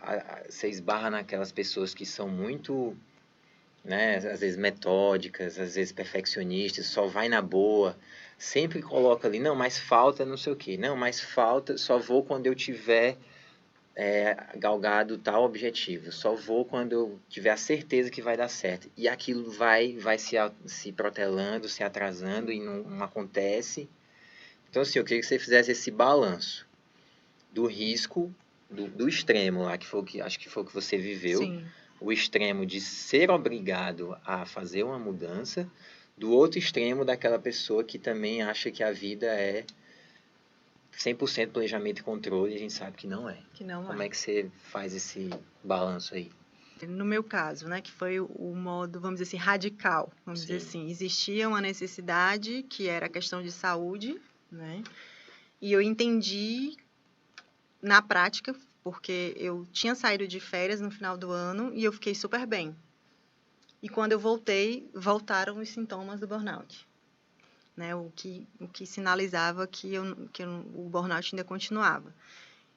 Speaker 1: você esbarra naquelas pessoas que são muito, né, às vezes metódicas, às vezes perfeccionistas, só vai na boa, sempre coloca ali, não, mas falta não sei o quê, não, mas falta, só vou quando eu tiver galgado tal objetivo, só vou quando eu tiver a certeza que vai dar certo. E aquilo vai se protelando, se atrasando e não acontece. Então, assim, eu queria que você fizesse esse balanço do risco, do extremo lá, que foi acho que foi o que você viveu,
Speaker 2: Sim.
Speaker 1: o extremo de ser obrigado a fazer uma mudança, do outro extremo daquela pessoa que também acha que a vida é 100% planejamento e controle, e a gente sabe que não é.
Speaker 2: Que não
Speaker 1: Como
Speaker 2: é.
Speaker 1: é que você faz esse balanço aí?
Speaker 2: No meu caso, né, que foi o modo, vamos dizer assim, radical, vamos dizer
Speaker 1: Sim.
Speaker 2: assim, existia uma necessidade que era a questão de saúde, né, e eu entendi na prática, porque eu tinha saído de férias no final do ano e eu fiquei super bem. E quando eu voltei, voltaram os sintomas do burnout, né, o que sinalizava o burnout ainda continuava.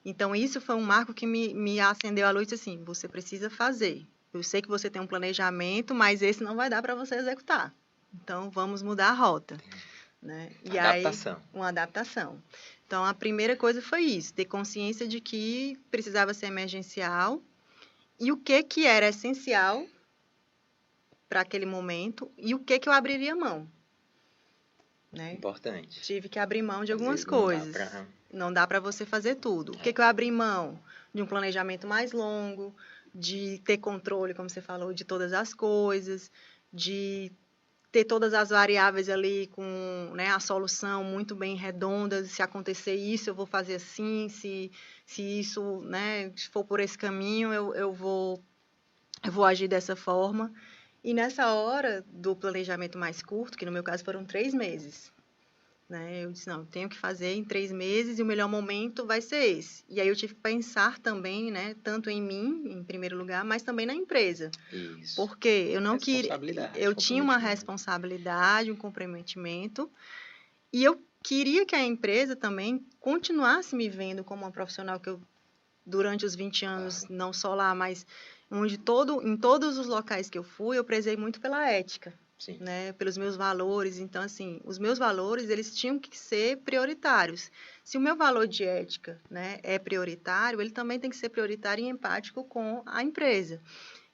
Speaker 2: Então, isso foi um marco que me acendeu a luz, assim, você precisa fazer. Eu sei que você tem um planejamento, mas esse não vai dar para você executar. Então, vamos mudar a rota. Né? E
Speaker 1: Adaptação.
Speaker 2: aí, uma adaptação. Então, a primeira coisa foi isso, ter consciência de que precisava ser emergencial e o que era essencial para aquele momento e o que eu abriria mão. Né?
Speaker 1: Importante.
Speaker 2: Tive que abrir mão de
Speaker 1: Às
Speaker 2: algumas
Speaker 1: vezes não dá
Speaker 2: coisas.
Speaker 1: pra...
Speaker 2: Não dá para você fazer tudo. O que eu abri mão? De um planejamento mais longo, de ter controle, como você falou, de todas as coisas, de ter todas as variáveis ali com, né, a solução muito bem redonda. Se acontecer isso, eu vou fazer assim. Se isso, né, se for por esse caminho, eu vou agir dessa forma. E nessa hora do planejamento mais curto, que no meu caso foram 3 meses, né? Eu disse, não, eu tenho que fazer em 3 meses e o melhor momento vai ser esse. E aí eu tive que pensar também, né, tanto em mim, em primeiro lugar, mas também na empresa.
Speaker 1: Isso.
Speaker 2: Porque eu não queria...
Speaker 1: Responsabilidade,
Speaker 2: Eu tinha uma
Speaker 1: comprometimento.
Speaker 2: responsabilidade, um comprometimento, e eu queria que a empresa também continuasse me vendo como uma profissional que eu, durante os 20 anos,
Speaker 1: Claro.
Speaker 2: não só lá, mas em todos os locais que eu fui, eu prezei muito pela ética.
Speaker 1: Sim.
Speaker 2: Né, pelos meus valores. Então, assim, os meus valores, eles tinham que ser prioritários. Se o meu valor de ética, né, é prioritário, ele também tem que ser prioritário e empático com a empresa.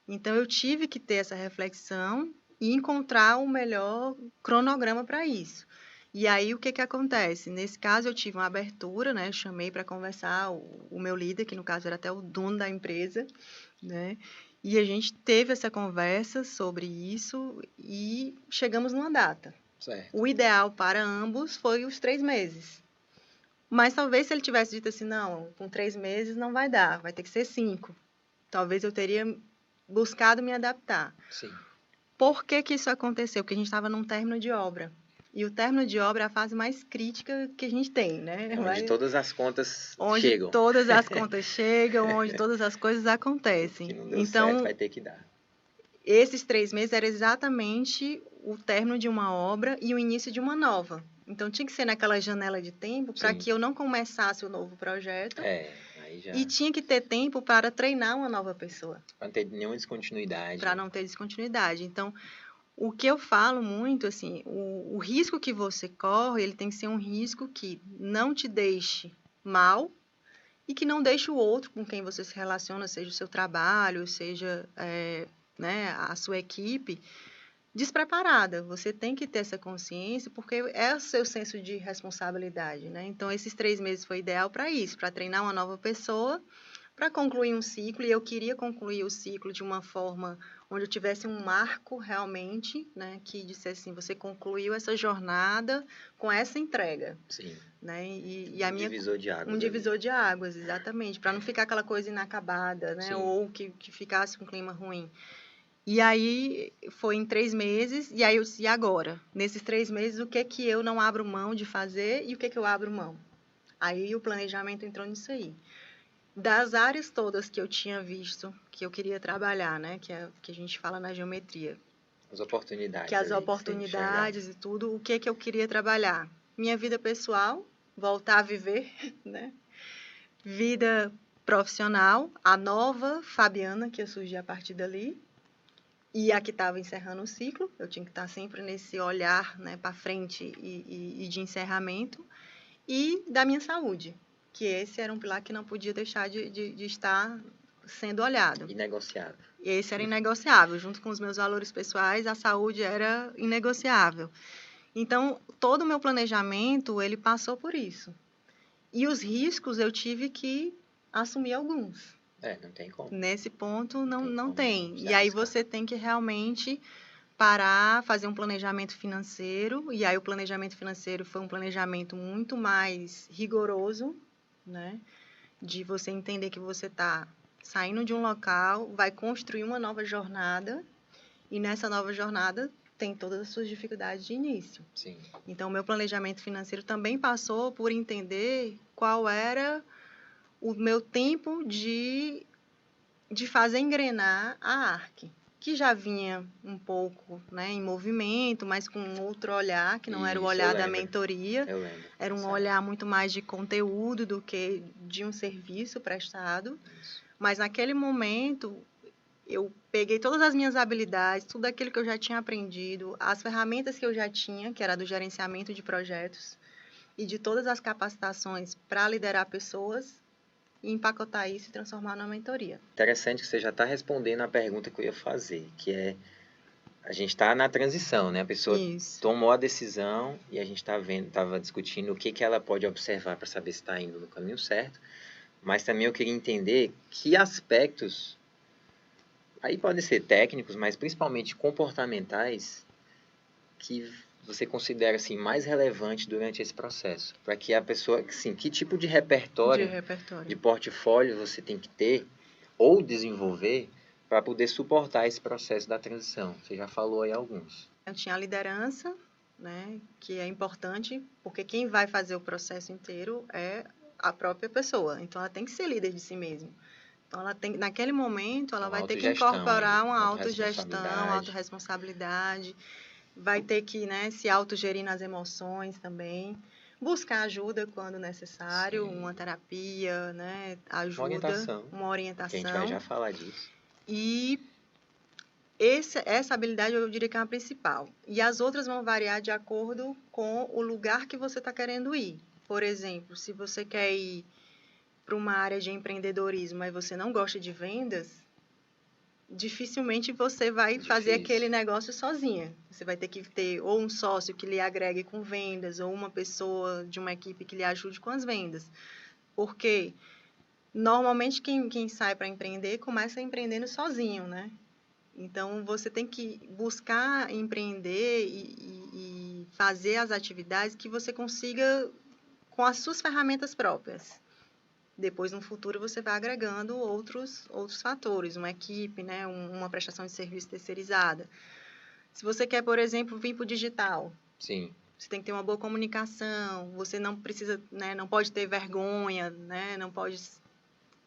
Speaker 2: Então, eu tive que ter essa reflexão e encontrar o melhor cronograma para isso. E aí, o que acontece? Nesse caso, eu tive uma abertura, né, chamei para conversar o meu líder, que no caso era até o dono da empresa, né, e a gente teve essa conversa sobre isso e chegamos numa data.
Speaker 1: Certo.
Speaker 2: O ideal para ambos foi os 3 meses. Mas talvez se ele tivesse dito assim, não, com 3 meses não vai dar, vai ter que ser 5. Talvez eu teria buscado me adaptar.
Speaker 1: Sim.
Speaker 2: Por que isso aconteceu? Porque a gente estava num término de obra. E o término de obra é a fase mais crítica que a gente tem, né?
Speaker 1: Onde todas as contas
Speaker 2: onde
Speaker 1: chegam.
Speaker 2: todas as contas chegam, onde todas as coisas acontecem.
Speaker 1: Que não deu
Speaker 2: Então,
Speaker 1: certo, vai ter que dar.
Speaker 2: esses 3 meses era exatamente o término de uma obra e o início de uma nova. Então, tinha que ser naquela janela de tempo para que eu não começasse o novo projeto.
Speaker 1: Aí já...
Speaker 2: E tinha que ter tempo para treinar uma nova pessoa.
Speaker 1: Para não ter nenhuma descontinuidade.
Speaker 2: Para não ter descontinuidade. Então, O que eu falo muito, assim, o risco que você corre, ele tem que ser um risco que não te deixe mal e que não deixe o outro com quem você se relaciona, seja o seu trabalho, seja né, a sua equipe, despreparada. Você tem que ter essa consciência, porque é o seu senso de responsabilidade, né? Então, esses 3 meses foi ideal para isso, para treinar uma nova pessoa, para concluir um ciclo, e eu queria concluir o ciclo de uma forma onde eu tivesse um marco realmente, né, que dissesse assim, você concluiu essa jornada com essa entrega.
Speaker 1: Sim.
Speaker 2: Né? E a minha
Speaker 1: Divisor de águas.
Speaker 2: um divisor de águas, exatamente, para não ficar aquela coisa inacabada, né?
Speaker 1: Sim.
Speaker 2: Ou que ficasse com um clima ruim. E aí foi em 3 meses, e aí eu disse, e agora? Nesses 3 meses, o que é que eu não abro mão de fazer e o que é que eu abro mão? Aí o planejamento entrou nisso aí. Das áreas todas que eu tinha visto, que eu queria trabalhar, né? Que a gente fala na geometria.
Speaker 1: As oportunidades.
Speaker 2: Que as oportunidades e tudo, o que é que eu queria trabalhar? Minha vida pessoal, voltar a viver, né? Vida profissional, a nova Fabiana, que eu surgi a partir dali, e a que estava encerrando o ciclo, eu tinha que estar sempre nesse olhar, né, para frente e de encerramento, e da minha saúde, que esse era um pilar que não podia deixar de estar sendo olhado.
Speaker 1: Inegociável.
Speaker 2: Esse era inegociável, junto com os meus valores pessoais, a saúde era inegociável. Então, todo o meu planejamento, ele passou por isso. E os riscos eu tive que assumir alguns.
Speaker 1: Não tem como.
Speaker 2: Nesse ponto, não tem.
Speaker 1: Se
Speaker 2: E aí
Speaker 1: arriscar.
Speaker 2: você tem que realmente parar, fazer um planejamento financeiro. E aí o planejamento financeiro foi um planejamento muito mais rigoroso, né? De você entender que você está saindo de um local, vai construir uma nova jornada. E nessa nova jornada tem todas as suas dificuldades de início.
Speaker 1: Sim.
Speaker 2: Então, o meu planejamento financeiro também passou por entender qual era o meu tempo de fazer engrenar a ARC, que já vinha um pouco, né, em movimento, mas com outro olhar, que não era o olhar da mentoria.
Speaker 1: Eu lembro.
Speaker 2: Era um olhar muito mais de conteúdo do que de um serviço prestado.
Speaker 1: Isso.
Speaker 2: Mas naquele momento, eu peguei todas as minhas habilidades, tudo aquilo que eu já tinha aprendido, as ferramentas que eu já tinha, que era do gerenciamento de projetos e de todas as capacitações para liderar pessoas, e empacotar isso e transformar numa mentoria.
Speaker 1: Interessante que você já está respondendo a pergunta que eu ia fazer, que é, a gente está na transição, né? A pessoa tomou a decisão e a gente estava discutindo o que ela pode observar para saber se está indo no caminho certo, mas também eu queria entender que aspectos, aí podem ser técnicos, mas principalmente comportamentais, que você considera assim mais relevante durante esse processo, para que a pessoa, assim, que tipo de repertório, de portfólio você tem que ter ou desenvolver para poder suportar esse processo da transição. Você já falou aí alguns.
Speaker 2: Eu tinha a liderança, né, que é importante, porque quem vai fazer o processo inteiro é a própria pessoa. Então, ela tem que ser líder de si mesma. Então, ela tem, naquele momento, ela vai ter que incorporar uma autogestão, autorresponsabilidade, vai ter que, né, se autogerir nas emoções também, buscar ajuda quando necessário, uma terapia, né, ajuda, uma orientação.
Speaker 1: Que a gente vai já falar disso.
Speaker 2: E essa habilidade eu diria que é a principal. E as outras vão variar de acordo com o lugar que você está querendo ir. Por exemplo, se você quer ir para uma área de empreendedorismo, mas você não gosta de vendas, dificilmente você vai fazer aquele negócio sozinha. Você vai ter que ter ou um sócio que lhe agregue com vendas, ou uma pessoa de uma equipe que lhe ajude com as vendas. Porque normalmente quem sai para empreender começa empreendendo sozinho, né? Então, você tem que buscar empreender e fazer as atividades que você consiga com as suas ferramentas próprias. Depois, no futuro, você vai agregando outros fatores, uma equipe, né? Uma prestação de serviço terceirizada. Se você quer, por exemplo, vir para o digital,
Speaker 1: sim,
Speaker 2: você tem que ter uma boa comunicação, você não precisa, né? Não pode ter vergonha, né? Não pode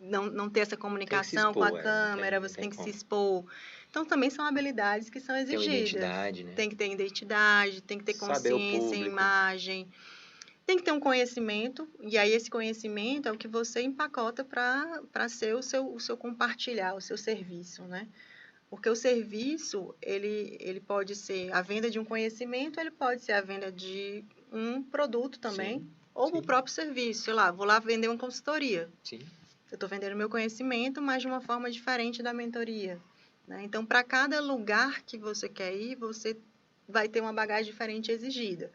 Speaker 2: não ter essa comunicação com a câmera, você tem que se expor. Então, também são habilidades que são exigidas.
Speaker 1: Tem identidade, né?
Speaker 2: Tem que ter identidade, tem que ter consciência, imagem. Tem que ter um conhecimento, e aí esse conhecimento é o que você empacota para ser o seu compartilhar, o seu serviço, né? Porque o serviço, ele pode ser a venda de um conhecimento, ele pode ser a venda de um produto também,
Speaker 1: Sim,
Speaker 2: ou
Speaker 1: sim.
Speaker 2: o próprio serviço. Sei lá, vou lá vender uma consultoria.
Speaker 1: Sim.
Speaker 2: Eu estou vendendo meu conhecimento, mas de uma forma diferente da mentoria, né? Então, para cada lugar que você quer ir, você vai ter uma bagagem diferente exigida.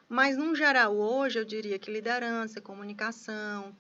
Speaker 2: Mas, no geral, hoje, eu diria que liderança, comunicação,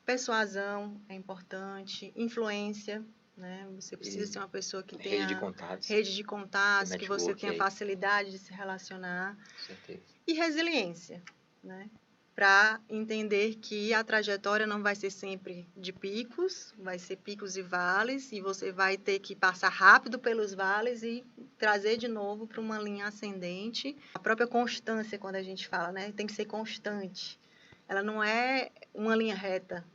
Speaker 2: persuasão é importante, influência, né? Você precisa ser uma pessoa que
Speaker 1: Rede de
Speaker 2: tenha
Speaker 1: contatos,
Speaker 2: rede de contatos, que você
Speaker 1: network
Speaker 2: tenha
Speaker 1: aí,
Speaker 2: facilidade de se relacionar.
Speaker 1: com certeza.
Speaker 2: E resiliência, né? Para entender que a trajetória não vai ser sempre de picos, vai ser picos e vales, e você vai ter que passar rápido pelos vales e trazer de novo para uma linha ascendente. A própria constância, quando a gente fala, né? Tem que ser constante. Ela não é uma linha reta,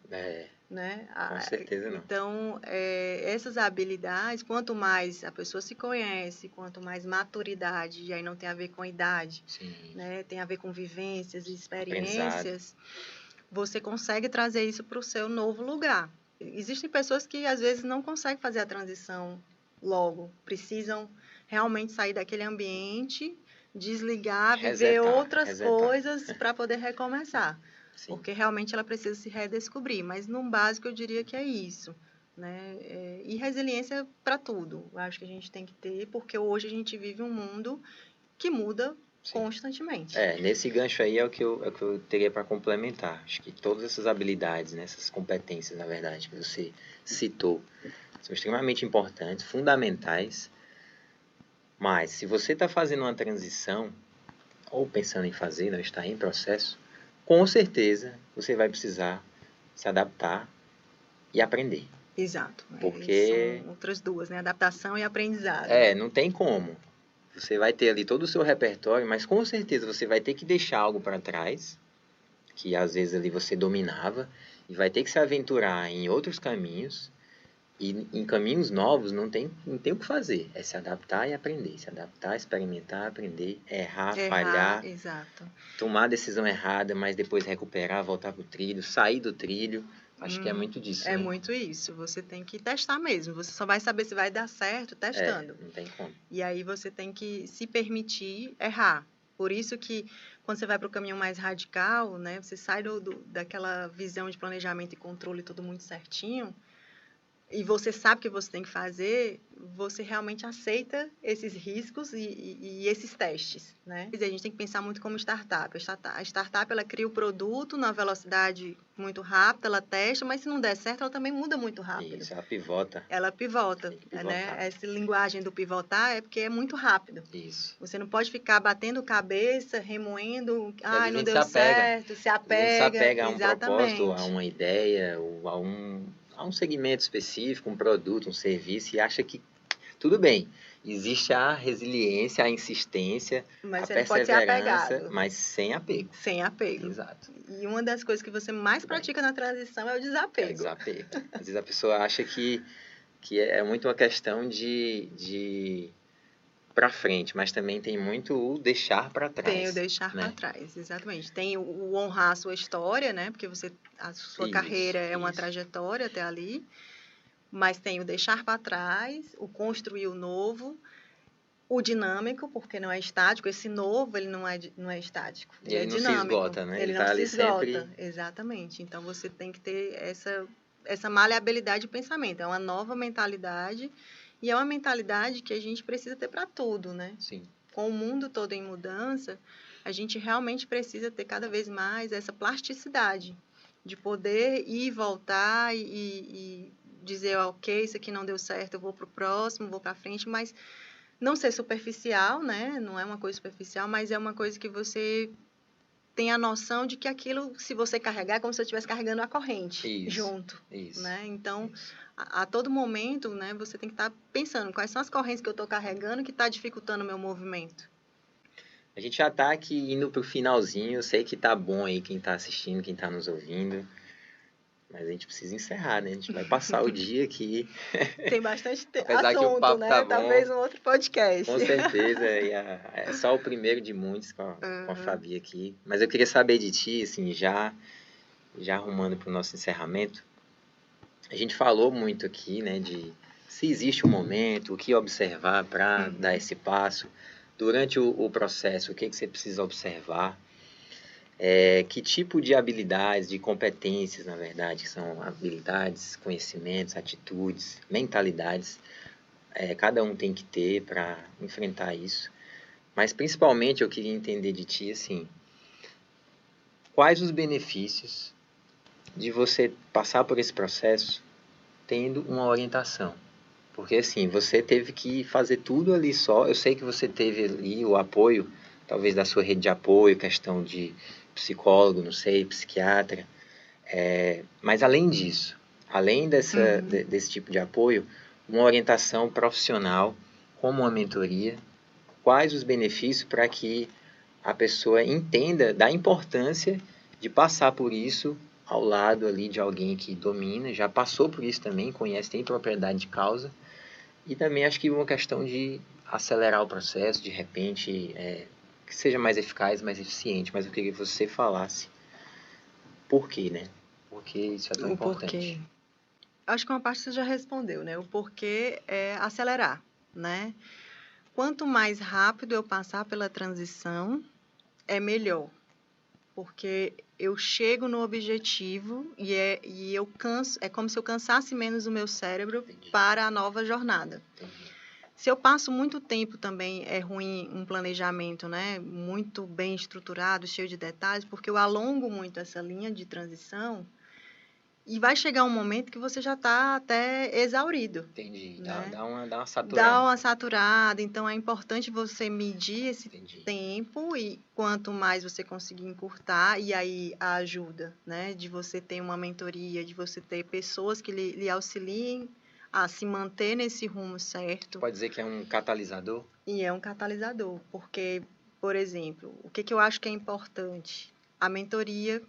Speaker 2: né?
Speaker 1: Com certeza não.
Speaker 2: Então, essas habilidades, quanto mais a pessoa se conhece, quanto mais maturidade, e aí não tem a ver com idade,
Speaker 1: Sim.
Speaker 2: né? Tem a ver com vivências e
Speaker 1: Aprendizado.
Speaker 2: experiências, você consegue trazer isso para o seu novo lugar. Existem pessoas que às vezes não conseguem fazer a transição logo, precisam realmente sair daquele ambiente, desligar, viver outras coisas para poder recomeçar.
Speaker 1: Sim.
Speaker 2: Porque realmente ela precisa se redescobrir. Mas, no básico, eu diria que é isso, né? E resiliência para tudo. Eu acho que a gente tem que ter, porque hoje a gente vive um mundo que muda constantemente.
Speaker 1: Nesse gancho aí é o que eu teria para complementar. Acho que todas essas habilidades, né, essas competências, na verdade, que você citou, são extremamente importantes, fundamentais. Mas, se você está fazendo uma transição, ou pensando em fazer, não está em processo, com certeza você vai precisar se adaptar e aprender.
Speaker 2: Exato.
Speaker 1: Porque
Speaker 2: são outras duas, né? Adaptação e aprendizado.
Speaker 1: Não tem como. Você vai ter ali todo o seu repertório, mas com certeza você vai ter que deixar algo para trás, que às vezes ali você dominava, e vai ter que se aventurar em outros caminhos, e em caminhos novos não tem o que fazer. É se adaptar e aprender. Se adaptar, experimentar, aprender, errar, falhar.
Speaker 2: Exato.
Speaker 1: Tomar a decisão errada, mas depois recuperar, voltar para o trilho, sair do trilho. Acho que é muito disso,
Speaker 2: É
Speaker 1: né?
Speaker 2: muito isso. Você tem que testar mesmo. Você só vai saber se vai dar certo testando.
Speaker 1: Não tem como.
Speaker 2: E aí você tem que se permitir errar. Por isso que quando você vai para o caminho mais radical, né, você sai daquela visão de planejamento e controle tudo muito certinho, e você sabe o que você tem que fazer, você realmente aceita esses riscos e esses testes, né? A gente tem que pensar muito como startup. A startup, ela cria o produto na velocidade muito rápida, ela testa, mas se não der certo, ela também muda muito rápido.
Speaker 1: Isso, ela pivota.
Speaker 2: Ela pivota, né? Essa linguagem do pivotar é porque é muito rápido.
Speaker 1: Isso.
Speaker 2: Você não pode ficar batendo cabeça, remoendo, não deu certo, se
Speaker 1: apega. A gente se apega a um
Speaker 2: exatamente.
Speaker 1: propósito, a uma ideia, ou a um segmento específico, um produto, um serviço, e acha que tudo bem. Existe a resiliência, a insistência,
Speaker 2: mas
Speaker 1: a
Speaker 2: você não pode ser apegado.
Speaker 1: mas sem apego.
Speaker 2: Sem apego.
Speaker 1: Exato.
Speaker 2: E uma das coisas que você mais pratica na transição é o desapego.
Speaker 1: É o desapego. Às vezes a pessoa acha que é muito uma questão de para frente, mas também tem muito o deixar para trás.
Speaker 2: Tem o deixar para trás, exatamente. Tem o honrar a sua história, né? Porque a sua carreira é uma trajetória até ali. Mas tem o deixar para trás, o construir o novo, o dinâmico, porque não é estático. Esse novo, ele não é estático. Ele é dinâmico.
Speaker 1: Não se esgota, né?
Speaker 2: Ele não se esgota. Exatamente. Então, você tem que ter essa maleabilidade de pensamento. É uma nova mentalidade. E é uma mentalidade que a gente precisa ter para tudo, né?
Speaker 1: Sim.
Speaker 2: Com o mundo todo em mudança, a gente realmente precisa ter cada vez mais essa plasticidade de poder ir e voltar e dizer, ok, isso aqui não deu certo, eu vou para o próximo, vou para frente, mas não ser superficial, né? Não é uma coisa superficial, mas é uma coisa que você tem a noção de que aquilo, se você carregar, é como se você estivesse carregando a corrente junto.
Speaker 1: Isso.
Speaker 2: Né? Então, a todo momento, né, você tem que estar pensando quais são as correntes que eu estou carregando que está dificultando o meu movimento.
Speaker 1: A gente já está aqui indo para o finalzinho. Eu sei que tá bom aí quem está assistindo, quem está nos ouvindo. Mas a gente precisa encerrar, né? A gente vai passar o dia aqui.
Speaker 2: Tem bastante
Speaker 1: Apesar
Speaker 2: assunto,
Speaker 1: que o papo
Speaker 2: né?
Speaker 1: Tá bom,
Speaker 2: talvez um outro podcast.
Speaker 1: Com certeza. É só o primeiro de muitos com a Fabi aqui. Mas eu queria saber de ti, assim, já arrumando para o nosso encerramento. A gente falou muito aqui, né, de se existe um momento, o que observar para dar esse passo. Durante o processo, o que você precisa observar? Que tipo de habilidades, de competências, na verdade, que são habilidades, conhecimentos, atitudes, mentalidades, cada um tem que ter para enfrentar isso. Mas, principalmente, eu queria entender de ti, assim, quais os benefícios de você passar por esse processo tendo uma orientação? Porque, assim, você teve que fazer tudo ali só. Eu sei que você teve ali o apoio, talvez da sua rede de apoio, questão de psicólogo, não sei, psiquiatra. Mas, além disso, além desse tipo de apoio, uma orientação profissional, como uma mentoria, quais os benefícios para que a pessoa entenda da importância de passar por isso ao lado ali de alguém que domina, já passou por isso também, conhece, tem propriedade de causa. E também acho que uma questão de acelerar o processo, de repente, que seja mais eficaz, mais eficiente. Mas eu queria que você falasse por quê, né? Por que isso é tão
Speaker 2: O porquê.
Speaker 1: importante?
Speaker 2: Acho que uma parte você já respondeu, né? O porquê é acelerar, né? Quanto mais rápido eu passar pela transição, é melhor. Porque eu chego no objetivo e eu canso, é como se eu cansasse menos o meu cérebro
Speaker 1: Entendi.
Speaker 2: para a nova jornada.
Speaker 1: Entendi.
Speaker 2: Se eu passo muito tempo também, é ruim um planejamento, né? Muito bem estruturado, cheio de detalhes, porque eu alongo muito essa linha de transição e vai chegar um momento que você já está até exaurido,
Speaker 1: Entendi.
Speaker 2: né?
Speaker 1: Dá uma
Speaker 2: Dá
Speaker 1: saturada.
Speaker 2: uma saturada, então é importante você medir esse
Speaker 1: Entendi.
Speaker 2: tempo e quanto mais você conseguir encurtar, e aí a ajuda, né? De você ter uma mentoria, de você ter pessoas que lhe auxiliem a se manter nesse rumo certo.
Speaker 1: Pode dizer que é um catalisador?
Speaker 2: E é um catalisador, porque, por exemplo, o que eu acho que é importante? A mentoria,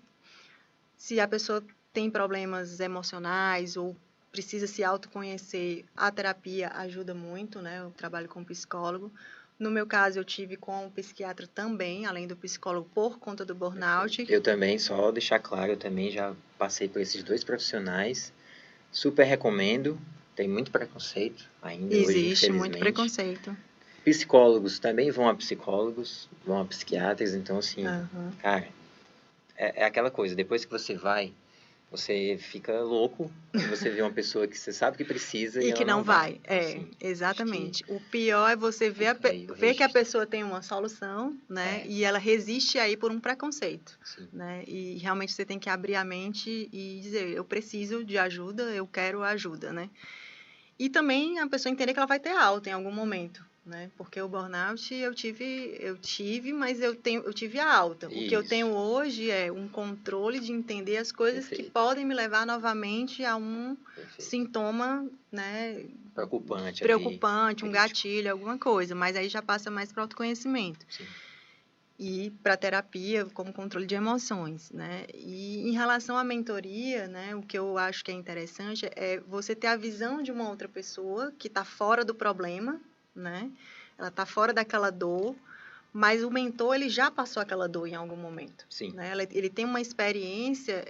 Speaker 2: se a pessoa tem problemas emocionais ou precisa se autoconhecer, a terapia ajuda muito, né? Eu trabalho com psicólogo. No meu caso, eu tive com um psiquiatra também, além do psicólogo, por conta do burnout.
Speaker 1: Eu também, só deixar claro, eu também já passei por esses dois profissionais. Super recomendo. Tem muito preconceito ainda hoje,
Speaker 2: Existe muito
Speaker 1: infelizmente.
Speaker 2: preconceito.
Speaker 1: Psicólogos também vão a psicólogos, vão a psiquiatras, então assim,
Speaker 2: Uhum.
Speaker 1: cara, é aquela coisa, depois que você vai, você fica louco quando você vê uma pessoa que você sabe que precisa e
Speaker 2: E que
Speaker 1: ela
Speaker 2: não
Speaker 1: não vai.
Speaker 2: vai.
Speaker 1: Então, assim, acho que
Speaker 2: Exatamente. O pior é você ver,
Speaker 1: fica aí o
Speaker 2: ver que a
Speaker 1: registro.
Speaker 2: pessoa tem uma solução, né?
Speaker 1: É,
Speaker 2: E ela resiste aí por um preconceito,
Speaker 1: sim,
Speaker 2: né? E realmente você tem que abrir a mente e dizer, eu preciso de ajuda, eu quero ajuda, né? E também a pessoa entender que ela vai ter alta em algum momento, né? Porque o burnout eu tive, mas eu tive a alta. O que eu tenho
Speaker 1: isso,
Speaker 2: hoje é um controle de entender as coisas que
Speaker 1: perfeito,
Speaker 2: podem me levar novamente a um
Speaker 1: perfeito.
Speaker 2: sintoma, né,
Speaker 1: Preocupante ali,
Speaker 2: preocupante, um
Speaker 1: crítico,
Speaker 2: gatilho, alguma coisa, mas aí já passa mais para autoconhecimento
Speaker 1: sim,
Speaker 2: e para terapia como controle de emoções, né? E em relação à mentoria, né, o que eu acho que é interessante é você ter a visão de uma outra pessoa que está fora do problema, né? Ela está fora daquela dor, mas o mentor ele já passou aquela dor em algum momento,
Speaker 1: sim,
Speaker 2: né? Ele tem uma experiência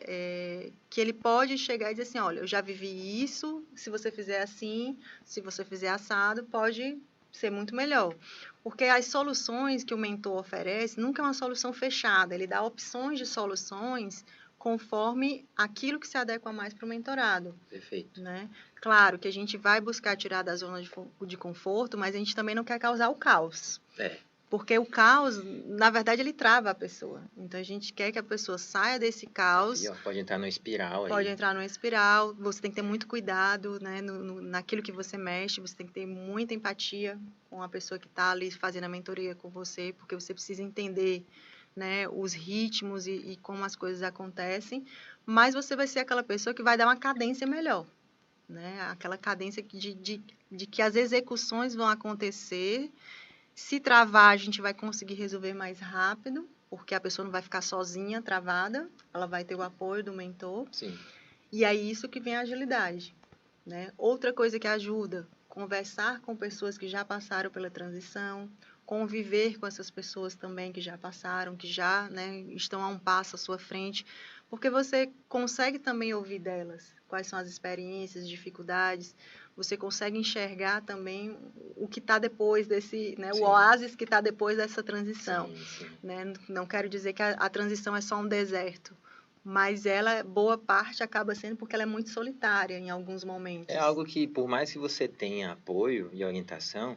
Speaker 2: que ele pode chegar e dizer assim, olha, eu já vivi isso, se você fizer assim, se você fizer assado, pode ser muito melhor. Porque as soluções que o mentor oferece nunca é uma solução fechada, ele dá opções de soluções conforme aquilo que se adequa mais para o mentorado.
Speaker 1: perfeito.
Speaker 2: Né? Claro que a gente vai buscar tirar da zona de conforto, mas a gente também não quer causar o caos. Porque o caos, na verdade, ele trava a pessoa. Então, a gente quer que a pessoa saia desse caos.
Speaker 1: Pior, pode entrar numa espiral aí.
Speaker 2: Pode entrar numa espiral. Você tem que ter muito cuidado, né, naquilo que você mexe. Você tem que ter muita empatia com a pessoa que está ali fazendo a mentoria com você, porque você precisa entender, né, os ritmos e como as coisas acontecem. Mas você vai ser aquela pessoa que vai dar uma cadência melhor. Né? Aquela cadência de que as execuções vão acontecer. Se travar, a gente vai conseguir resolver mais rápido, porque a pessoa não vai ficar sozinha, travada, ela vai ter o apoio do mentor.
Speaker 1: Sim.
Speaker 2: E aí isso que vem a agilidade. Né? Outra coisa que ajuda, conversar com pessoas que já passaram pela transição, conviver com essas pessoas também que já passaram, que já, né, estão a um passo à sua frente, porque você consegue também ouvir delas quais são as experiências, dificuldades. você consegue enxergar também o que está depois desse, né, o
Speaker 1: Sim.
Speaker 2: oásis que está depois dessa transição.
Speaker 1: Sim, sim.
Speaker 2: Né? Não quero dizer que a transição é só um deserto, mas ela, boa parte, acaba sendo porque ela é muito solitária em alguns momentos.
Speaker 1: É algo que, por mais que você tenha apoio e orientação,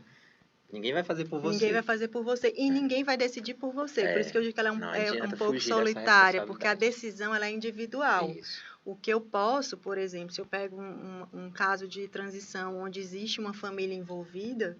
Speaker 1: ninguém vai fazer por você.
Speaker 2: Ninguém vai fazer por você e ninguém vai decidir por você. Por isso que eu digo que ela
Speaker 1: não
Speaker 2: é um
Speaker 1: adianta
Speaker 2: pouco
Speaker 1: fugir dessa
Speaker 2: solitária, porque a
Speaker 1: responsabilidade.
Speaker 2: decisão ela é individual.
Speaker 1: Isso.
Speaker 2: O que eu posso, por exemplo, se eu pego um caso de transição onde existe uma família envolvida,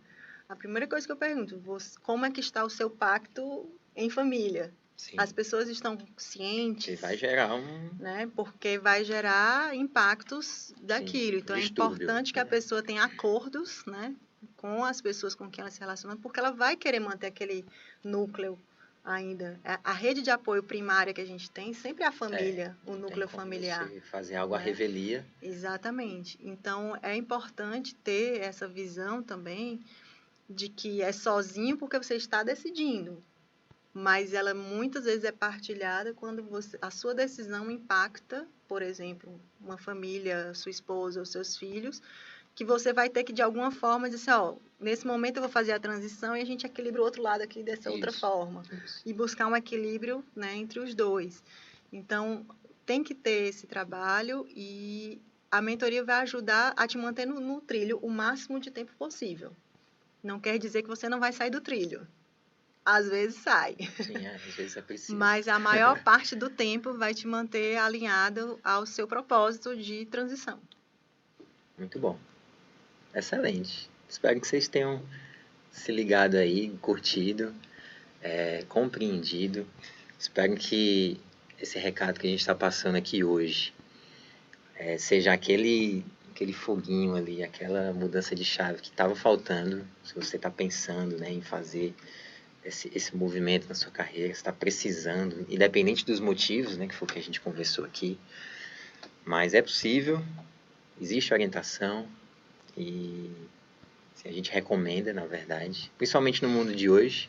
Speaker 2: a primeira coisa que eu pergunto, como é que está o seu pacto em família?
Speaker 1: Sim.
Speaker 2: As pessoas estão cientes?
Speaker 1: Que vai gerar
Speaker 2: né? Porque vai gerar impactos daquilo.
Speaker 1: Sim,
Speaker 2: então,
Speaker 1: distúrbio,
Speaker 2: é importante que a pessoa tenha acordos, né? Com as pessoas com quem ela se relaciona, porque ela vai querer manter aquele núcleo ainda. A rede de apoio primária que a gente tem sempre é a família, o núcleo familiar.
Speaker 1: Você fazer algo à
Speaker 2: né?
Speaker 1: revelia.
Speaker 2: Exatamente. Então, é importante ter essa visão também de que é sozinho porque você está decidindo, mas ela muitas vezes é partilhada quando a sua decisão impacta, por exemplo, uma família, sua esposa ou seus filhos, que você vai ter que, de alguma forma, dizer, ó, nesse momento eu vou fazer a transição e a gente equilibra o outro lado aqui dessa outra forma.
Speaker 1: Isso.
Speaker 2: E buscar um equilíbrio, né, entre os dois. Então, tem que ter esse trabalho e a mentoria vai ajudar a te manter no trilho o máximo de tempo possível. Não quer dizer que você não vai sair do trilho. Às vezes sai.
Speaker 1: Sim, às vezes é preciso.
Speaker 2: Mas a maior parte do tempo vai te manter alinhado ao seu propósito de transição.
Speaker 1: Muito bom. Excelente. Espero que vocês tenham se ligado aí, curtido, compreendido. Espero que esse recado que a gente está passando aqui hoje seja aquele foguinho ali, aquela mudança de chave que estava faltando. Se você está pensando, né, em fazer esse movimento na sua carreira, você está precisando, independente dos motivos, né, que foi o que a gente conversou aqui, mas é possível, existe orientação e assim, a gente recomenda, na verdade, principalmente no mundo de hoje,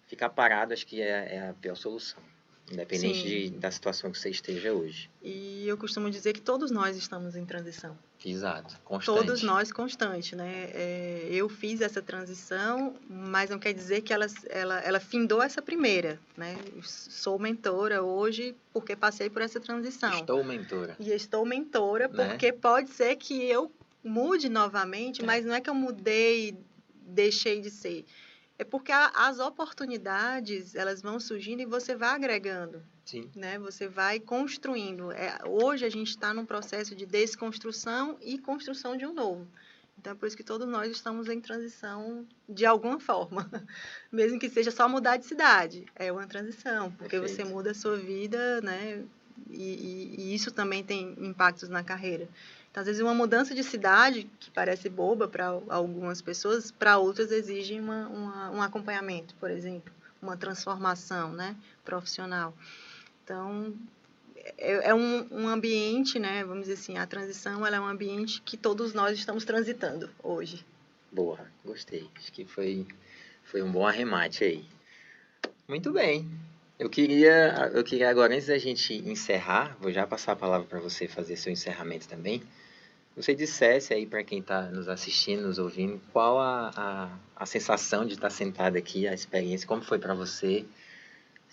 Speaker 1: ficar parado acho que é a pior solução, independente da situação que você esteja hoje.
Speaker 2: E eu costumo dizer que todos nós estamos em transição.
Speaker 1: Exato, constante.
Speaker 2: Todos nós constante, né? Eu fiz essa transição, mas não quer dizer que ela findou essa primeira, né? Sou mentora hoje porque passei por essa transição.
Speaker 1: Estou mentora.
Speaker 2: E estou mentora porque pode ser que eu mude novamente, mas não é que eu mudei e deixei de ser. É porque as oportunidades, elas vão surgindo e você vai agregando.
Speaker 1: Sim.
Speaker 2: Né? Você vai construindo. Hoje a gente está num processo de desconstrução e construção de um novo. Então, é por isso que todos nós estamos em transição de alguma forma. Mesmo que seja só mudar de cidade. É uma transição, porque
Speaker 1: Perfeito.
Speaker 2: você muda a sua vida, né? E isso também tem impactos na carreira. Então, às vezes, uma mudança de cidade, que parece boba para algumas pessoas, para outras exige um acompanhamento, por exemplo. Uma transformação, né? Profissional. Então, é um ambiente, né? Vamos dizer assim, a transição ela é um ambiente que todos nós estamos transitando hoje.
Speaker 1: Boa, gostei. Acho que foi um bom arremate aí. Muito bem. Eu queria agora, antes da gente encerrar, vou já passar a palavra para você fazer seu encerramento também. Você dissesse aí para quem está nos assistindo, nos ouvindo, qual a sensação de estar sentado aqui, a experiência, como foi para você.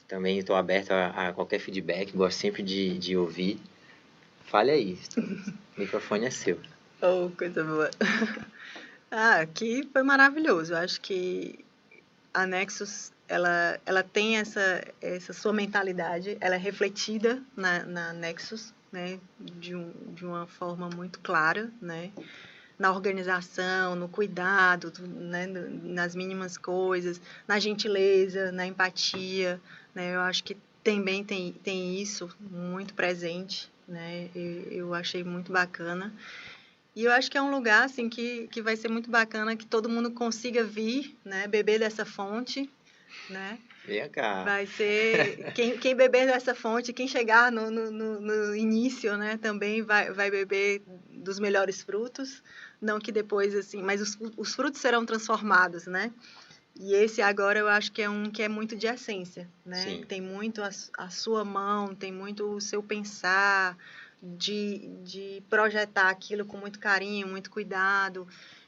Speaker 1: Também estou aberto a qualquer feedback, gosto sempre de ouvir. Fale aí, o microfone é seu.
Speaker 2: Oh, coisa boa. Aqui foi maravilhoso. Eu acho que a Nexus, ela tem essa sua mentalidade, ela é refletida na Nexus, né? De uma forma muito clara, né? Na organização, no cuidado, né? Nas mínimas coisas, na gentileza, na empatia, né? Eu acho que também tem isso muito presente, né? Eu achei muito bacana. E eu acho que é um lugar assim que vai ser muito bacana que todo mundo consiga vir, né? Beber dessa fonte, né?
Speaker 1: Vem cá.
Speaker 2: Vai ser quem beber dessa fonte, quem chegar no início, né? Também vai beber dos melhores frutos, não que depois assim, mas os frutos serão transformados, né? E esse agora eu acho que é que é muito de essência, né?
Speaker 1: Sim.
Speaker 2: Tem muito a sua mão, tem muito o seu pensar, de projetar aquilo com muito carinho, muito cuidado.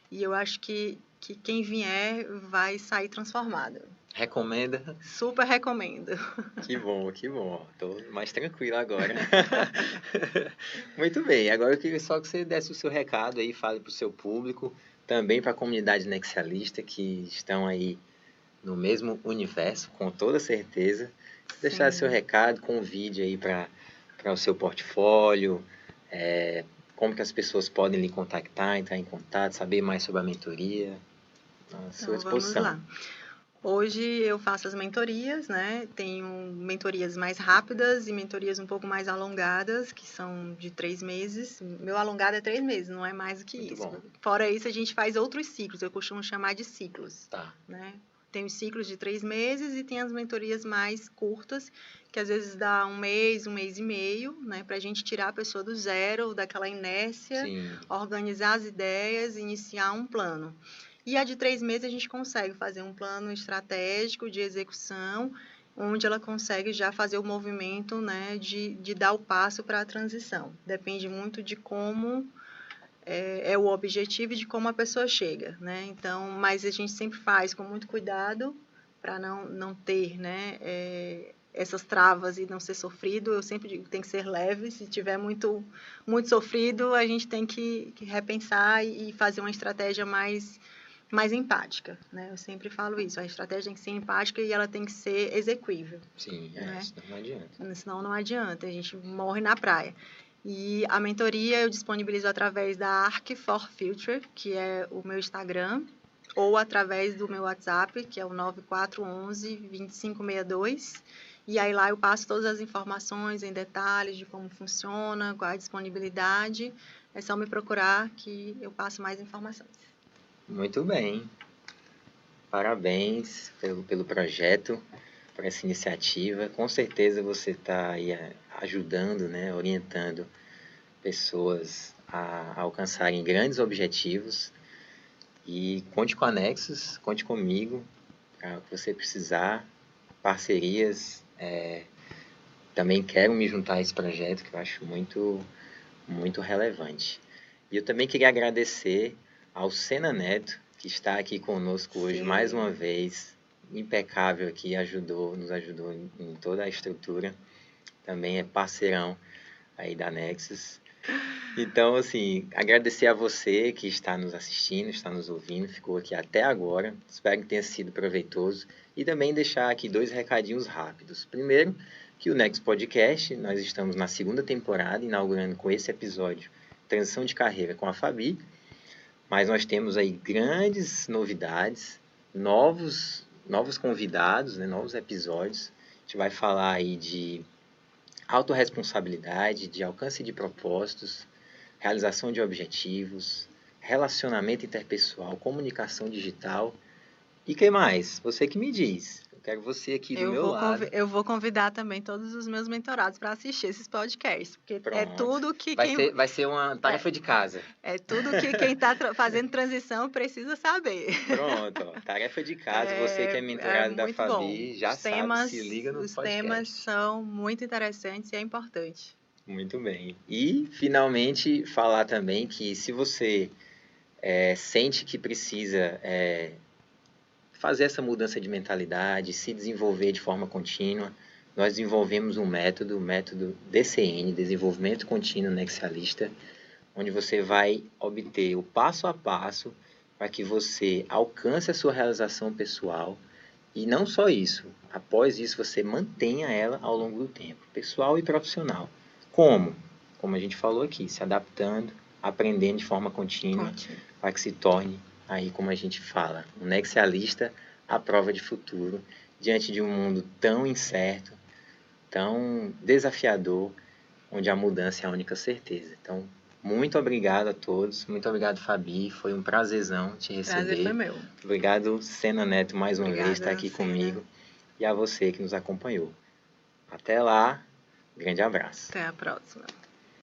Speaker 2: E eu acho que quem vier vai sair transformado.
Speaker 1: Recomenda?
Speaker 2: Super recomendo.
Speaker 1: Que bom, que bom. Tô mais tranquilo agora. Muito bem, agora eu queria só que você desse o seu recado aí, fale para o seu público, também para a comunidade nexialista que estão aí no mesmo universo, com toda certeza. Deixar seu recado, convide aí para o seu portfólio, como que as pessoas podem lhe contactar, entrar em contato, saber mais sobre a mentoria, à sua disposição.
Speaker 2: Vamos lá. Hoje eu faço as mentorias, né? Tenho mentorias mais rápidas e mentorias um pouco mais alongadas, que são de 3 meses. Meu alongado é 3 meses, não é mais do que
Speaker 1: Muito
Speaker 2: isso.
Speaker 1: bom.
Speaker 2: Fora isso, a gente faz outros ciclos, eu costumo chamar de ciclos.
Speaker 1: Tá.
Speaker 2: Né? Tem os ciclos de 3 meses e tem as mentorias mais curtas, que às vezes dá 1 mês e meio, né? Para a gente tirar a pessoa do zero, daquela inércia,
Speaker 1: Sim.
Speaker 2: organizar as ideias, iniciar um plano. E a de 3 meses a gente consegue fazer um plano estratégico de execução, onde ela consegue já fazer o movimento, né, de dar o passo para a transição. Depende muito de como é o objetivo e de como a pessoa chega, né? Então, mas a gente sempre faz com muito cuidado para não ter, né, essas travas e não ser sofrido. Eu sempre digo que tem que ser leve. Se tiver muito sofrido, a gente tem que repensar e fazer uma estratégia mais empática, né? Eu sempre falo isso. A estratégia tem que ser empática e ela tem que ser execuível.
Speaker 1: Sim,
Speaker 2: né?
Speaker 1: Senão não adianta.
Speaker 2: Senão não adianta, a gente morre na praia. E a mentoria eu disponibilizo através da Arc for Future, que é o meu Instagram, ou através do meu WhatsApp, que é o 9411-2562. E aí lá eu passo todas as informações em detalhes de como funciona, qual é a disponibilidade. É só me procurar que eu passo mais informações.
Speaker 1: Muito bem. Parabéns pelo projeto, por essa iniciativa. Com certeza você está aí ajudando, né, orientando pessoas a alcançarem grandes objetivos. E conte com a Nexus, conte comigo, para o que você precisar, parcerias. Também quero me juntar a esse projeto, que eu acho muito, muito relevante. E eu também queria agradecer ao Sena Neto, que está aqui conosco hoje mais uma vez, impecável aqui, nos ajudou em toda a estrutura. Também é parceirão aí da Nexus. Então, assim, agradecer a você que está nos assistindo, está nos ouvindo, ficou aqui até agora. Espero que tenha sido proveitoso. E também deixar aqui 2 recadinhos rápidos. Primeiro, que o Next Podcast, nós estamos na 2ª temporada, inaugurando com esse episódio Transição de Carreira com a Fabi. Mas nós temos aí grandes novidades, novos convidados, né, novos episódios. A gente vai falar aí de autorresponsabilidade, de alcance de propósitos, realização de objetivos, relacionamento interpessoal, comunicação digital. E que mais? Você que me diz. Eu quero você aqui do meu lado.
Speaker 2: Eu vou convidar também todos os meus mentorados para assistir esses podcasts, porque é tudo que
Speaker 1: vai ser uma tarefa de casa.
Speaker 2: É tudo que quem está fazendo transição precisa saber.
Speaker 1: Pronto, ó, tarefa de casa. Você que é mentorado da Fabi,
Speaker 2: bom.
Speaker 1: já sabe, se liga no
Speaker 2: Os
Speaker 1: podcast.
Speaker 2: temas são muito interessantes e é importante.
Speaker 1: Muito bem. E, finalmente, falar também que se você sente que precisa fazer essa mudança de mentalidade, se desenvolver de forma contínua, nós desenvolvemos um método, o método DCN, Desenvolvimento Contínuo Nexialista, onde você vai obter o passo a passo para que você alcance a sua realização pessoal e não só isso, após isso você mantenha ela ao longo do tempo, pessoal e profissional. Como? Como a gente falou aqui, se adaptando, aprendendo de forma contínua, para que se torne, aí como a gente fala, um nexialista à prova de futuro, diante de um mundo tão incerto, tão desafiador, onde a mudança é a única certeza. Então, muito obrigado a todos, muito obrigado, Fabi, foi um prazerzão te receber.
Speaker 2: Prazer foi meu.
Speaker 1: Obrigado, Sena Neto, mais uma vez, estar aqui comigo, e a você que nos acompanhou. Até lá, grande abraço.
Speaker 2: Até a próxima.